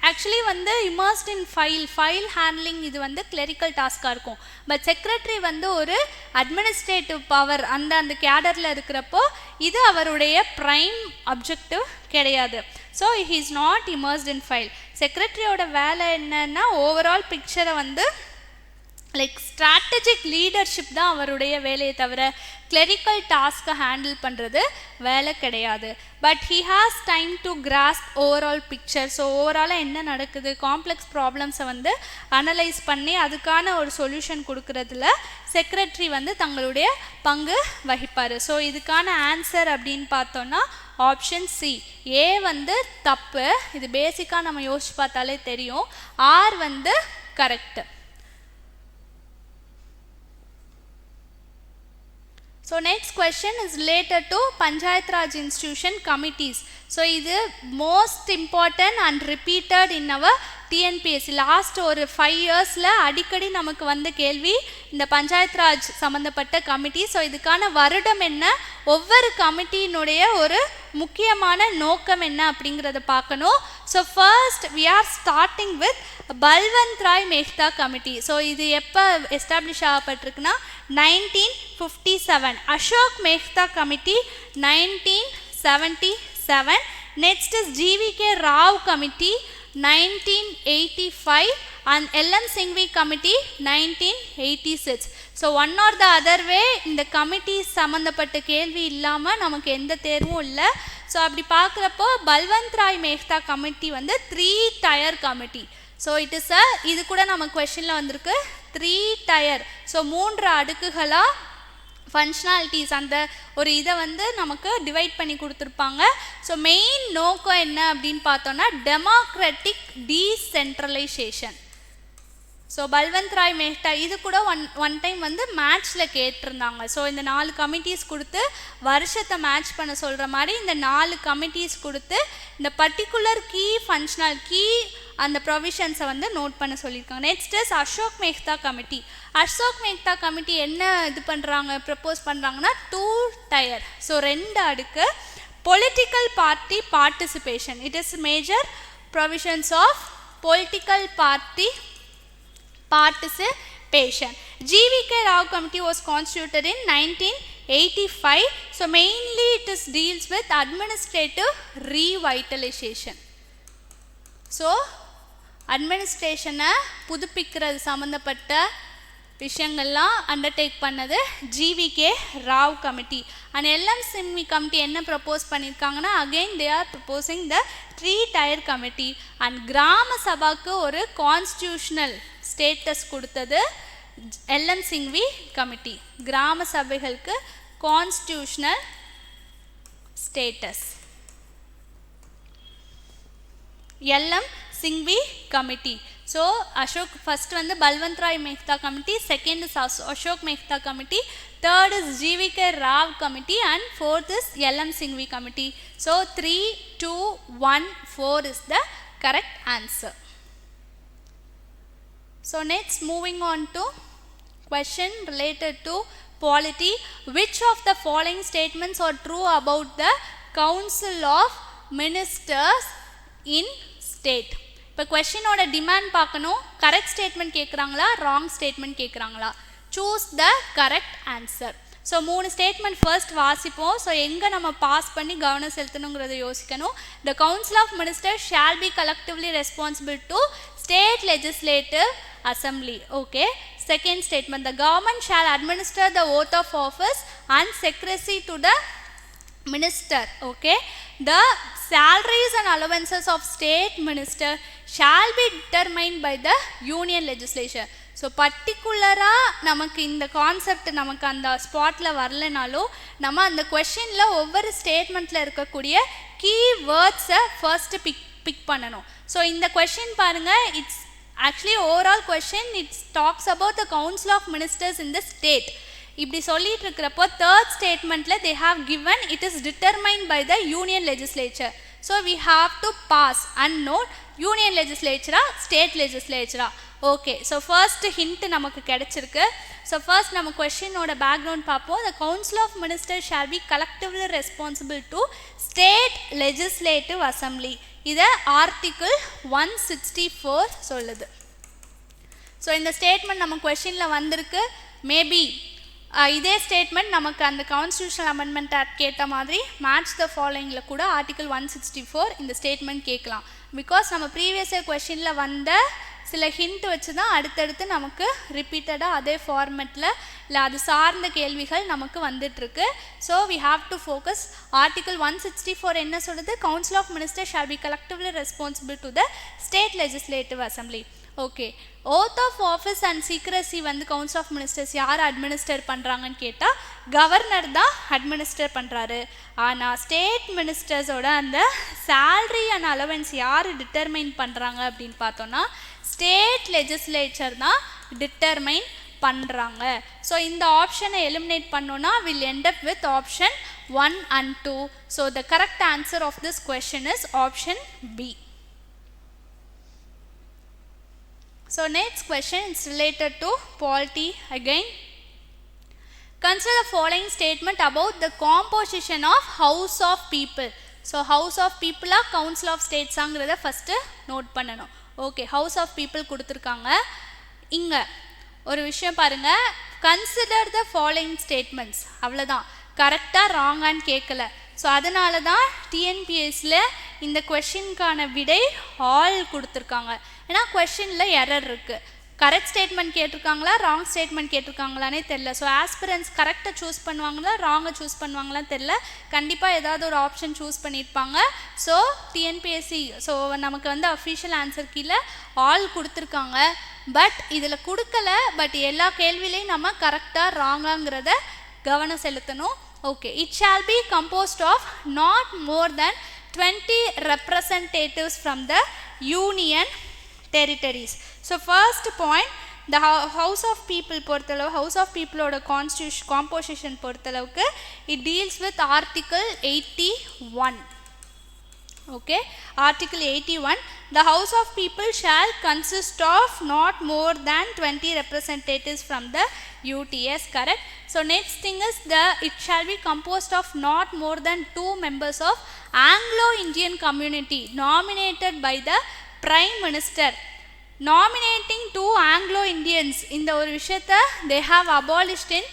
ஆக்சுவலி வந்து இமர்ஸ்ட் இன் ஃபைல் ஹேண்ட்லிங் இது வந்து கிளரிக்கல் டாஸ்காக இருக்கும். பட் செக்ரட்டரி வந்து ஒரு அட்மினிஸ்ட்ரேட்டிவ் பவர் அந்த கேடரில் இருக்கிறப்போ இது அவருடைய ப்ரைம் அப்ஜெக்டிவ் கிடையாது. So he is not immersed in file. செக்ரட்டரியோட வேலை என்னன்னா ஓவரால் பிக்சரை வந்து லைக் ஸ்ட்ராட்டஜிக் லீடர்ஷிப் தான் அவருடைய வேலையை தவிர கிளரிக்கல் டாஸ்க்கை ஹேண்டில் பண்ணுறது வேலை கிடையாது. But he has time to grass overall picture. So ஓவராலாக என்ன நடக்குது, காம்ப்ளெக்ஸ் ப்ராப்ளம்ஸை வந்து அனலைஸ் பண்ணி அதுக்கான ஒரு சொல்யூஷன் கொடுக்கறதுல செக்ரட்டரி வந்து தங்களுடைய பங்கு வகிப்பார். ஸோ இதுக்கான ஆன்சர் அப்படின்னு பார்த்தோன்னா ஆப்ஷன் சி. ஏ வந்து தப்பு, இது பேசிக்காக நம்ம யோசிச்சு பார்த்தாலே தெரியும். ஆர் வந்து correct. So next question is related to Panchayat Raj Institution committees. So இது most important and repeated in our TNPSC. Last ஒரு 5 இயர்ஸில் அடிக்கடி நமக்கு வந்த கேள்வி இந்த பஞ்சாயத் ராஜ் சம்மந்தப்பட்ட கமிட்டி. ஸோ இதுக்கான வருடம் என்ன, ஒவ்வொரு கமிட்டியினுடைய ஒரு முக்கியமான நோக்கம் என்ன அப்படிங்கிறத பார்க்கணும். So first we are starting with Balwant Rai Mehta committee. So இது எப்போ எஸ்டாப்ளிஷ் ஆகப்பட்டிருக்குன்னா 1957. Ashok Mehta committee 1977. Next is GVK Rao committee 1985. and LM Singhvi committee 1986. So one or the other way இந்த கமிட்டி சம்பந்தப்பட்ட கேள்வி இல்லாமல் நமக்கு எந்த தேர்வும் இல்லை. ஸோ அப்படி பார்க்குறப்போ பல்வந்த் ராய் மேஹ்தா கமிட்டி வந்து 3 tier கமிட்டி. ஸோ இது கூட நம்ம கொஷனில் வந்திருக்கு 3 tier. ஸோ 3 அடுக்குகளாக ஃபங்க்ஷனாலிட்டிஸ் அந்த ஒரு இதை வந்து நமக்கு டிவைட் பண்ணி கொடுத்துருப்பாங்க. ஸோ மெயின் நோக்கம் என்ன அப்படின்னு பார்த்தோன்னா democratic decentralisation. So Balwant Rai Mehta இது கூட ஒன் டைம் வந்து மேட்ச்சில் கேட்டிருந்தாங்க. ஸோ இந்த 4 கமிட்டிஸ் கொடுத்து வருஷத்தை மேட்ச் பண்ண சொல்கிற மாதிரி இந்த 4 கமிட்டிஸ் கொடுத்து இந்த பர்டிகுலர் கீ அந்த ப்ரொவிஷன்ஸை வந்து நோட் பண்ண சொல்லியிருக்காங்க. Next is Ashok Mehta committee. Ashok Mehta committee என்ன இது பண்ணுறாங்க ப்ரப்போஸ் பண்ணுறாங்கன்னா 2 tier. ஸோ 2 அடுக்கு political party participation. It is major provisions of political party participation. GVK Rao committee was constituted in 1985. So mainly it deals with administrative revitalization. So administration புதுப்பிக்கிறது சம்பந்தப்பட்ட விஷயங்கள்லாம் undertake பண்ணது GVK Rao committee. and LM Singhvi committee என்ன propose பண்ணியிருக்காங்கன்னா again they are proposing the 3 tier committee. and கிராம சபாக்கு ஒரு constitutional status கொடுத்தது LM Singhvi committee. கிராம சபைகளுக்கு constitutional status LM Singhvi committee. So Ashok first வந்து Balwant Rai Mehta committee, second is Ashok Mehta committee, third is GVK Rao committee and fourth is LM Singhvi committee. So 3, 2, 1, 4 is the correct answer. So next moving on to question related to polity. Which of the following statements are true about the Council of Ministers in state? இப்போ கொஸ்டினோட demand பார்க்கணும். Correct statement கேட்குறாங்களா wrong statement கேட்குறாங்களா? Choose the correct answer. So 3 statement first வாசிப்போம். So எங்கே நம்ம பாஸ் பண்ணி கவனம் செலுத்தணுங்கிறத யோசிக்கணும். The council of minister shall be collectively responsible to state legislative assembly. Okay. Second statement, the government shall administer the oath of office and secrecy to the minister. Okay. The salaries and allowances of state minister shall be determined by the union legislature. So பர்டிகுலராக நமக்கு இந்த concept நமக்கு அந்த ஸ்பாட்டில் வரலனாலும் நம்ம அந்த கொஷினில் ஒவ்வொரு ஸ்டேட்மெண்ட்டில் இருக்கக்கூடிய கீ வேர்ட்ஸை ஃபர்ஸ்ட்டு பிக் பண்ணணும். ஸோ இந்த கொஷின் பாருங்கள், it's actually overall question it talks about the council of ministers in the state. இப்படி சொல்லிட்டு இருக்கிறப்போ third statementல they have given it is determined by the union legislature. So we have to pass and note union legislature state legislature. Okay, so first hint நமக்கு கிடைச்சிருக்கு. So first நம்ம questionோட background பார்ப்போம். The council of ministers shall be collectively responsible to state legislative assembly. இதை article 164 சொல்லுது. So இந்த statement நம்ம கொஷினில் வந்திருக்கு. மேபி இதே ஸ்டேட்மெண்ட் நமக்கு அந்த கான்ஸ்டியூஷனல் அமெண்ட்மெண்ட் ஆக்ட் கேட்ட மாதிரி மேட்ச் த ஃபாலோயிங்கில் கூட ஆர்டிக்கிள் 164 இந்த ஸ்டேட்மெண்ட் கேட்கலாம். பிகாஸ் நம்ம ப்ரீவியஸ் இயர் கொஷினில் வந்த சில ஹிண்ட் வச்சு தான் அடுத்தடுத்து நமக்கு ரிப்பீட்டடாக அதே ஃபார்மெட்டில் இல்லை அது சார்ந்த கேள்விகள் நமக்கு வந்துட்டுருக்கு. So we have to focus. Article 164 என்ன சொல்லுது? Council of minister shall be collectively responsible to the state legislative assembly. Okay, oath of office and secrecy வந்து கவுன்சில் ஆஃப் மினிஸ்டர்ஸ் யார் அட்மினிஸ்டர் பண்ணுறாங்கன்னு கேட்டால் கவர்னர் தான் அட்மினிஸ்டர் பண்ணுறாரு. ஆனால் ஸ்டேட் மினிஸ்டர்ஸோட அந்த சேல்ரி அண்ட் அலவன்ஸ் யார் டிட்டர்மைன் பண்ணுறாங்க அப்படின்னு பார்த்தோன்னா ஸ்டேட் லெஜிஸ்லேச்சர் தான் டிட்டர்மைன் பண்ணுறாங்க. ஸோ இந்த ஆப்ஷனை எலிமினேட் பண்ணோன்னா will end up with option 1 and 2. So the correct answer of this question is option B. So next question is related to polity again. Consider the following statement about the composition of House of People. So House of People are Council of States ஆங்கிறத first note பண்ணணும். Okay, House of People கொடுத்துருக்காங்க. இங்கே ஒரு விஷயம் பாருங்கள், consider the following statements, அவ்வளோதான். கரெக்டாக ராங்கான்னு கேட்கல. ஸோ அதனால தான் டிஎன்பிஎஸ்சியில் இந்த கொஷினுக்கான விடை ஆல் கொடுத்துருக்காங்க. ஏன்னா கொஷினில் எரர் இருக்குது. கரெக்ட் ஸ்டேட்மெண்ட் கேட்டிருக்காங்களா ராங் ஸ்டேட்மெண்ட் கேட்டிருக்காங்களானே தெரில. ஸோ ஆஸ்பிரன்ஸ் கரெக்டாக சூஸ் பண்ணுவாங்களா ராங்கை சூஸ் பண்ணுவாங்களான்னு தெரில. கண்டிப்பாக ஏதாவது ஒரு ஆப்ஷன் சூஸ் பண்ணியிருப்பாங்க. ஸோ டிஎன்பிஎஸ்சி ஸோ நமக்கு வந்து அஃபிஷியல் ஆன்சர் கீழே ஆல் கொடுத்துருக்காங்க. பட் இதில் கொடுக்கல. பட் எல்லா கேள்வியிலையும் நம்ம கரெக்டாக ராங்காங்கிறத கவனம் செலுத்தணும். Okay, it shall be composed of not more than 20 representatives from the union territories. So first point, the house of people பொறுத்தளவு house of people ஓட composition பொறுத்தளவுக்கு it deals with article 81. okay, article 81, the house of people shall consist of not more than 20 representatives from the UTS. correct. So next thing is it shall be composed of not more than 2 members of Anglo-Indian community nominated by the Prime Minister. Nominating 2 Anglo-Indians இந்த ஒரு விஷயத்தை they have abolished in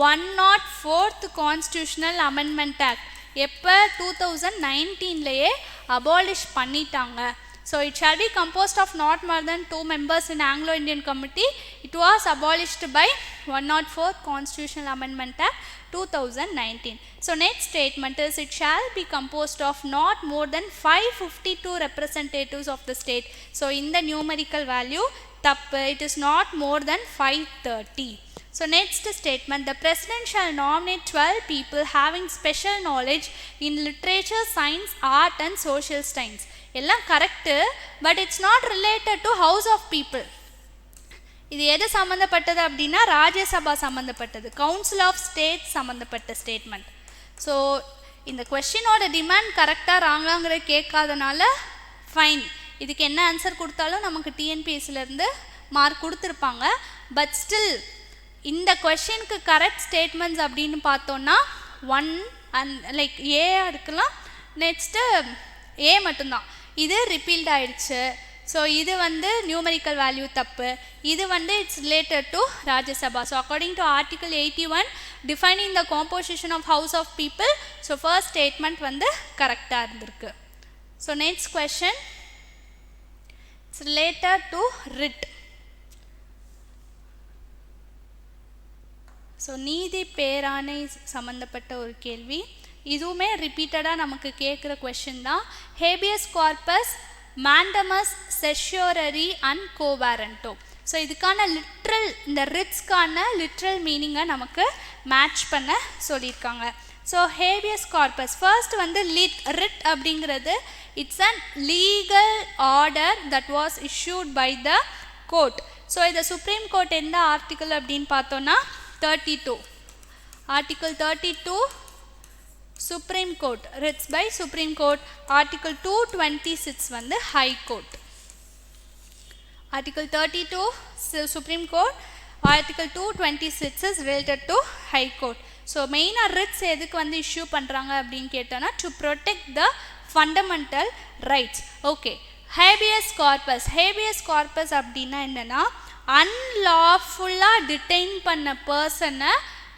104th Constitutional Amendment Act. எப்போ 2019லேயே abolish பண்ணிட்டாங்க. So it shall be composed of not more than 2 members in Anglo-Indian committee. It was abolished by 104th Constitutional Amendment Act 2019. So next statement is it shall be composed of not more than 552 representatives of the state. So in the numerical value தப்பு, it is not more than 530. So next statement, the president shall nominate 12 people having special knowledge in literature, science, art and social science. எல்லாம் correct. But it's not related to house of people. இது எது சம்மந்தப்பட்டது அப்படின்னா ராஜ்யசபா சம்மந்தப்பட்டது, council of state சம்மந்தப்பட்ட statement. So இந்த கொஸ்டினோட demand கரெக்டாக ராங்காங்கிற கேட்காதனால ஃபைன். இதுக்கு என்ன ஆன்சர் கொடுத்தாலும் நமக்கு டிஎன்பிஎஸ்சிலேருந்து மார்க் கொடுத்துருப்பாங்க. பட் ஸ்டில் இந்த கொஸ்டினுக்கு கரெக்ட் ஸ்டேட்மெண்ட்ஸ் அப்படின்னு பார்த்தோன்னா 1 அண்ட் லைக் ஏ இருக்கலாம். நெக்ஸ்ட்டு ஏ மட்டும்தான். இது ரிப்பீல்ட் ஆயிடுச்சு. ஸோ இது வந்து நியூமரிக்கல் வேல்யூ தப்பு. இது வந்து it's related to Rajya Sabha. So according to article 81 defining the composition of house of people, so first statement வந்து கரெக்டாக இருந்திருக்கு. So next question it's related to writ. So நீதி பேராணை சம்மந்தப்பட்ட ஒரு கேள்வி. இதுவுமே ரிப்பீட்டடாக நமக்கு கேட்குற கொஷின் தான். Habeas corpus, mandamus, certiorari and quo warranto. So இதுக்கான லிட்ரல், இந்த ரிட்ஸ்க்கான லிட்ரல் மீனிங்கை நமக்கு மேட்ச் பண்ண சொல்லியிருக்காங்க. ஸோ ஹேபியஸ் கார்பஸ் ஃபர்ஸ்ட் வந்து ரிட் அப்படிங்கிறது it's an legal order that was issued by the court. So இதை சுப்ரீம் கோர்ட் எந்த ஆர்டிக்கல் அப்படின்னு பார்த்தோன்னா 32, article 32 supreme court, writs by supreme court. Article 226 வந்து high court. Article 32 supreme court, article 226 is related to high court. So மெயினாக writs எதுக்கு வந்து issue பண்ணுறாங்க அப்படின்னு கேட்டோன்னா to protect the fundamental rights. Okay, habeas corpus. Habeas corpus அப்படின்னா என்னென்னா அன்லாஃபுல்லாக detain பண்ண பர்சனை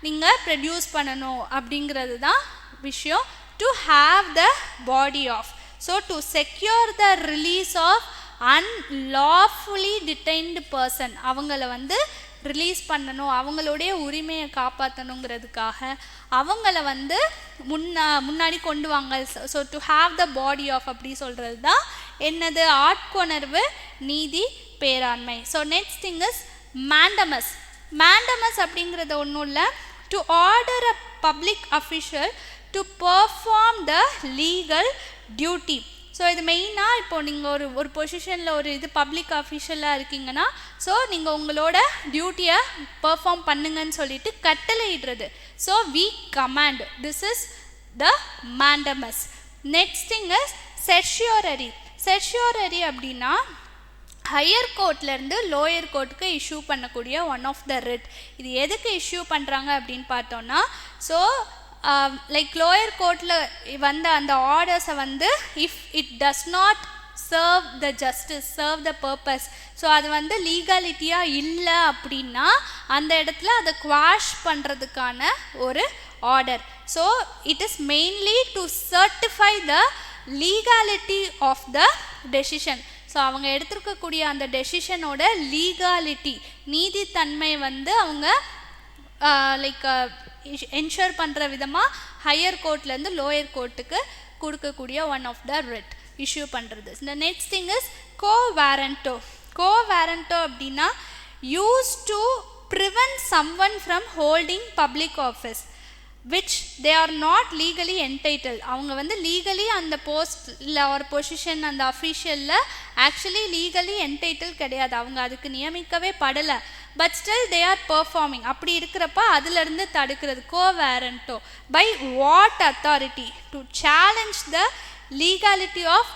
நீங்கள் ப்ரொடியூஸ் பண்ணணும் அப்படிங்கிறது தான் விஷயம். To have the body of, so to secure the release of unlawfully detained person, அவங்கள வந்து ரிலீஸ் பண்ணணும், அவங்களுடைய உரிமையை காப்பாற்றணுங்கிறதுக்காக அவங்கள வந்து முன்னாடி கொண்டு வாங்க. So to have the body of அப்படி சொல்கிறது தான் என்னது ஆட்கொணர்வு நீதி பேராண்மை. So next thing is mandamus. Mandamus அப்படிங்கிறது ஒன்றும் இல்லை, to order a public official to perform the legal duty. So இது மெயினாக இப்போது நீங்கள் ஒரு பொசிஷனில் ஒரு இது பப்ளிக் அஃபிஷியலாக இருக்கீங்கன்னா ஸோ நீங்கள் உங்களோட டியூட்டியை பர்ஃபார்ம் பண்ணுங்கன்னு சொல்லிட்டு கட்டளையிடுறது. So we command, this is the mandamus. Next thing is certiorari. Certiorari அப்படின்னா ஹையர் கோர்ட்லேருந்து லோயர் கோர்ட்டுக்கு இஷ்யூ பண்ணக்கூடிய ஒன் ஆஃப் த ரிட். இது எதுக்கு இஷ்யூ பண்ணுறாங்க அப்படின்னு பார்த்தோன்னா ஸோ லைக் லோயர் கோர்ட்டில் வந்த அந்த ஆர்டர்ஸை வந்து if it does not serve the justice, serve the purpose, so அது வந்து லீகாலிட்டியாக இல்லை அப்படின்னா அந்த இடத்துல அதை குவாஷ் பண்ணுறதுக்கான ஒரு order. So it is mainly to certify the legality of the decision. So அவங்க எடுத்திருக்கக்கூடிய அந்த டெசிஷனோட லீகாலிட்டி நீதித்தன்மை வந்து அவங்க லைக் என்ஷூர் பண்ணுற விதமாக ஹையர் கோர்ட்லேருந்து லோயர் கோர்ட்டுக்கு கொடுக்கக்கூடிய one of the writ issue பண்ணுறது. இந்த next thing is quo warranto. Quo warranto அப்படின்னா use to prevent someone from holding public office which they are not legally entitled. அவங்க வந்து லீகலி அந்த போஸ்ட்ல ஒரு பொசிஷன் அந்த அஃபிஷியலில் ஆக்சுவலி லீகலி என்டைட்டில் கிடையாது, அவங்க அதுக்கு நியமிக்கவே படலை, but still they are performing. அப்படி இருக்கிறப்ப அதிலிருந்து தடுக்கிறது quo warranto. By what authority? To challenge the legality of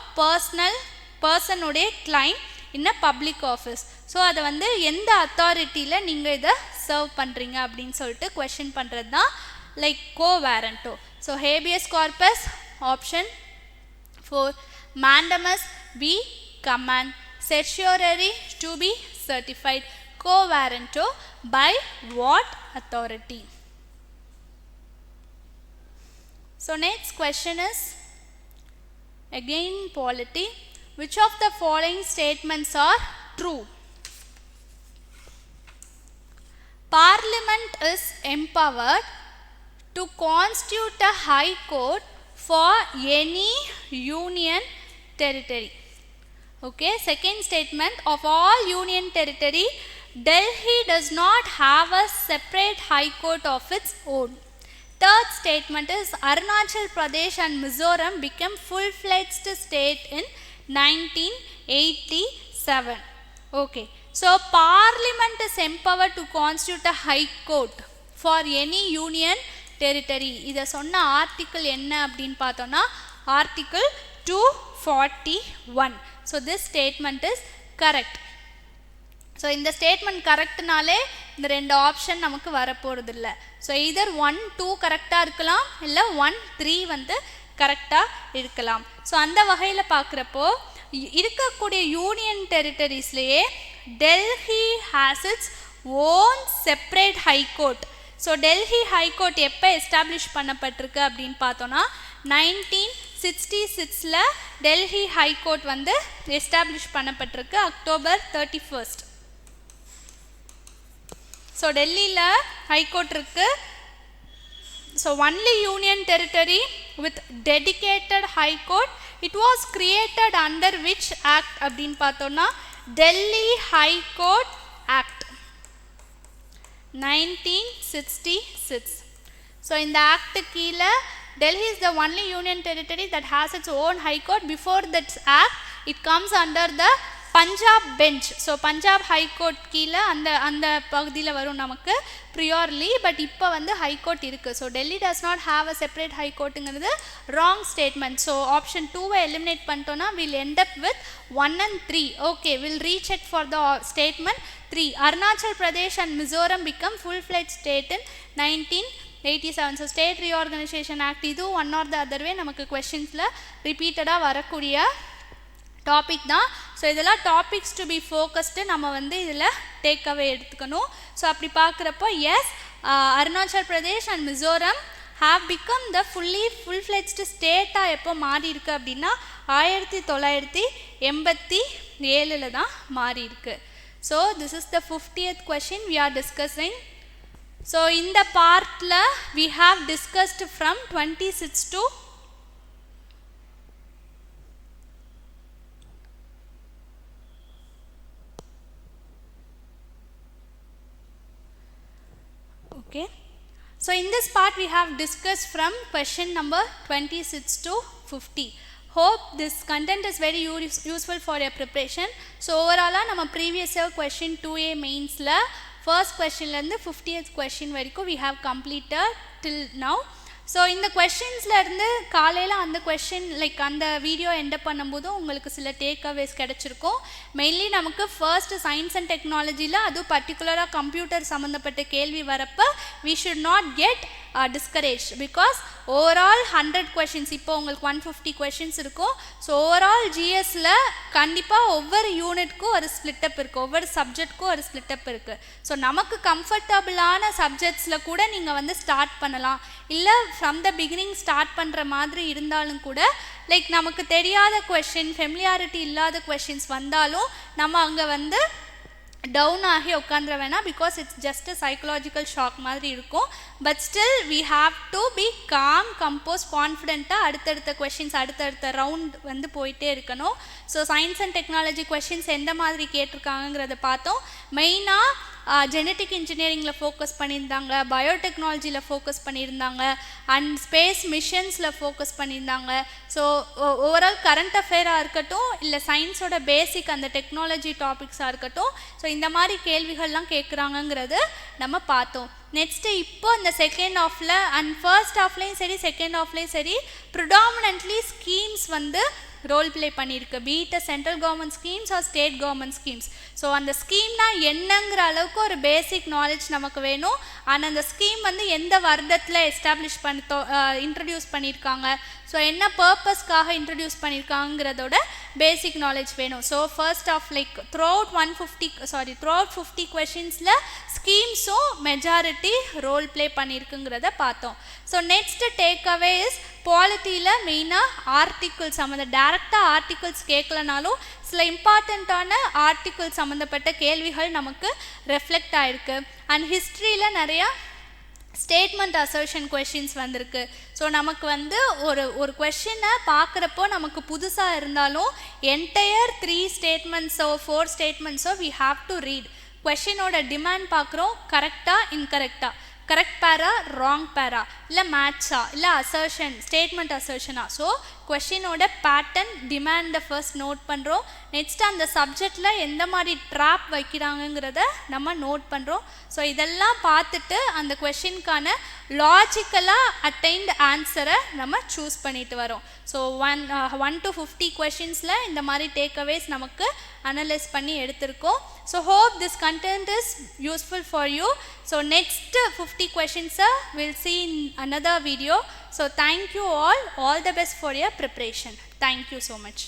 பர்சனுடைய claim in a public office. So அதை வந்து எந்த அத்தாரிட்டியில் நீங்கள் இதை சர்வ் பண்ணுறீங்க அப்படின்னு சொல்லிட்டு கொஷின் பண்ணுறது தான் like quo warranto. So habeas corpus option 4, mandamus B command, certiorari to be certified, covarento by what authority? So next question is again polity. Which of the following statements are true? Parliament is empowered to constitute a high court for any union territory. Okay, second statement, of all union territory, Delhi does not have a separate high court of its own. Third statement is Arunachal Pradesh and Mizoram became full-fledged state in 1987. Okay, so Parliament is empowered to constitute a high court for any union territory. இதை சொன்ன article என்ன அப்படின்னு பார்த்தோன்னா article 241. So this statement is correct. So இந்த statement கரெக்ட்னாலே இந்த ரெண்டு option நமக்கு வரப்போகிறது இல்லை. ஸோ இதர் 1, 2 கரெக்டாக இருக்கலாம், இல்லை 1, 3 வந்து கரெக்டாக இருக்கலாம். ஸோ அந்த வகையில் பார்க்குறப்போ இருக்கக்கூடிய யூனியன் டெரிட்டரிஸ்லேயே Delhi has its own separate high court. So Delhi high court எப்போ எஸ்டாப்ளிஷ் பண்ணப்பட்டிருக்கு அப்படின்னு பார்த்தோன்னா 1966 டெல்லி ஹைகோர்ட் வந்து எஸ்டாப்ளிஷ் பண்ணப்பட்டிருக்கு October 31. ஸோ டெல்லியில் ஹைகோர்ட் இருக்கு. So only union territory with dedicated high court. It was created under which act அப்படின்னு பார்த்தோன்னா Delhi high court act 1966. So in the act கீழே Delhi is the only union territory that has its own high court. Before that act it comes under the Punjab bench. So Punjab high court கீழே அந்த பகுதியில் வரும் நமக்கு priorly, but இப்போ வந்து high court இருக்கு. So Delhi does not have a separate high courtங்கிறது wrong statement. So option 2 eliminate பண்ணிட்டோன்னா we'll end up with 1 and 3. Okay, we'll recheck for the statement 3. Arunachal Pradesh and Mizoram become full-fledged state in 1987. So state reorganization act இது one or the other way நமக்கு questionஸில் ரிப்பீட்டடாக வரக்கூடிய topic தான். So இதெல்லாம் topics to be focused நம்ம வந்து இதில் takeaway எடுத்துக்கணும். ஸோ அப்படி பார்க்குறப்போ yes, Arunachal Pradesh and Mizoram have become the full fledged ஸ்டேட்டாக எப்போ மாறி இருக்கு அப்படின்னா 1987 தான் மாறி இருக்கு. So this is the 50th question we are discussing. So இந்த பார்ட்டில் we have discussed from 26 to okay. So in this part we have discussed from question number 26 to 50. Hope this content is very useful for your preparation. So overall நம்ம previous year question 2A mains la first question la irundhu 50th question varaikku we have completed till now. So இந்த கொஷின்ஸில் இருந்து காலையில் அந்த question like அந்த video end up பண்ணும்போது உங்களுக்கு சில takeaways கிடச்சிருக்கும். மெயின்லி நமக்கு ஃபர்ஸ்ட் சயின்ஸ் அண்ட் டெக்னாலஜியில் அதுவும் பர்டிகுலராக கம்ப்யூட்டர் சம்மந்தப்பட்ட கேள்வி வரப்போ we should not get discouraged because overall 100 questions இப்போ உங்களுக்கு 150 questions இருக்கும். ஸோ ஓவரால் ஜிஎஸ்ல கண்டிப்பாக ஒவ்வொரு யூனிட்க்கும் ஒரு ஸ்பிளிட்டப் இருக்குது, ஒவ்வொரு சப்ஜெக்ட்க்கும் ஒரு ஸ்பிளிட்டப் இருக்குது. ஸோ நமக்கு கம்ஃபர்டபுளான சப்ஜெக்ட்ஸில் கூட நீங்கள் வந்து ஸ்டார்ட் பண்ணலாம். இல்லை ஃப்ரம் த பிகினிங் ஸ்டார்ட் பண்ணுற மாதிரி இருந்தாலும் கூட லைக் நமக்கு தெரியாத கொஷின், ஃபெமிலியாரிட்டி இல்லாத கொஷின்ஸ் வந்தாலும் நம்ம அங்கே வந்து டவுன் ஆகி உட்காந்துட வேணாம். Because it's just a psychological shock மாதிரி இருக்கும். But still we have to be calm, compose, கான்ஃபிடென்ட்டாக அடுத்தடுத்த கொஷின்ஸ், அடுத்தடுத்த ரவுண்ட் வந்து போயிட்டே இருக்கணும். So science and technology questions எந்த மாதிரி கேட்டிருக்காங்கிறத பார்த்தோம். மெயினாக ஜெனட்டிக் இன்ஜினியரிங்கில் ஃபோக்கஸ் பண்ணியிருந்தாங்க, பயோடெக்னாலஜியில் ஃபோக்கஸ் பண்ணியிருந்தாங்க, அண்ட் ஸ்பேஸ் மிஷன்ஸில் ஃபோக்கஸ் பண்ணியிருந்தாங்க. ஸோ ஓவரால் கரண்ட் அஃபேராக இருக்கட்டும், இல்லை சயின்ஸோட பேசிக் அந்த டெக்னாலஜி டாபிக்ஸாக இருக்கட்டும், ஸோ இந்த மாதிரி கேள்விகள்லாம் கேட்குறாங்கங்கிறது நம்ம பார்த்தோம். நெக்ஸ்ட்டு இப்போ இந்த செகண்ட் ஹாஃபில் அண்ட் ஃபர்ஸ்ட் ஹாஃப்லேயும் சரி செகண்ட் ஹாஃப்லேயும் சரி ப்ரிடாமினன்ட்லி ஸ்கீம்ஸ் வந்து ரோல் ப்ளே பண்ணியிருக்கு. Be it central government schemes or state government schemes. So அந்த ஸ்கீம்னா என்னங்கிற அளவுக்கு ஒரு பேசிக் நாலேஜ் நமக்கு வேணும். ஆனால் அந்த ஸ்கீம் வந்து எந்த வருடத்தில் எஸ்டாப்ளிஷ் இன்ட்ரடியூஸ் பண்ணியிருக்காங்க, ஸோ என்ன பர்பஸ்க்காக இன்ட்ரடியூஸ் பண்ணியிருக்காங்கிறதோட பேசிக் நாலேஜ் வேணும். So first of like through 50 கொஷின்ஸில் ஸ்கீம்ஸும் மெஜாரிட்டி ரோல் ப்ளே பண்ணியிருக்குங்கிறத பார்த்தோம். So next take away is பாலிட்டியில் மெயினாக ஆர்டிகிள்ஸ் சம்மந்த டேரெக்டாக ஆர்டிகிள்ஸ் கேட்கலனாலும் சில இம்பார்ட்டண்ட்டான ஆர்டிகிள் சம்மந்தப்பட்ட கேள்விகள் நமக்கு ரெஃப்ளெக்ட் ஆகிருக்கு. அண்ட் ஹிஸ்ட்ரியில் நிறையா ஸ்டேட்மெண்ட் அசர்ஷன் கொஷின்ஸ் வந்திருக்கு. ஸோ நமக்கு வந்து ஒரு கொஷினை பார்க்குறப்போ நமக்கு புதுசாக இருந்தாலும் என்டையர் 3 ஸ்டேட்மெண்ட்ஸோ 4 ஸ்டேட்மெண்ட்ஸோ வி ஹாவ் டு ரீட். கொஷினோட டிமாண்ட் பார்க்குறோம், கரெக்டாக இன்கரெக்டாக, கரெக்ட் பேரா ராங் பேரா, இல்லை மேட்சா, இல்லை அசர்ஷன் ஸ்டேட்மெண்ட் அசர்ஷனா. ஸோ கொஷினோட பேட்டர்ன் டிமாண்டை ஃபர்ஸ்ட் நோட் பண்ணுறோம். நெக்ஸ்ட் அந்த சப்ஜெக்டில் எந்த மாதிரி ட்ராப் வைக்கிறாங்கங்கிறத நம்ம நோட் பண்ணுறோம். ஸோ இதெல்லாம் பார்த்துட்டு அந்த கொஷினுக்கான லாஜிக்கலாக அட்டைன்ட் ஆன்சரை நம்ம சூஸ் பண்ணிட்டு வரோம். ஸோ 1 to 50 கொஷின்ஸில் இந்த மாதிரி டேக்அவேஸ் நமக்கு அனலைஸ் பண்ணி எடுத்திருக்கோம். So hope this content is useful for you. So next 50 கொஷின்ஸை will see in another video. So thank you all the best for your preparation. Thank you so much.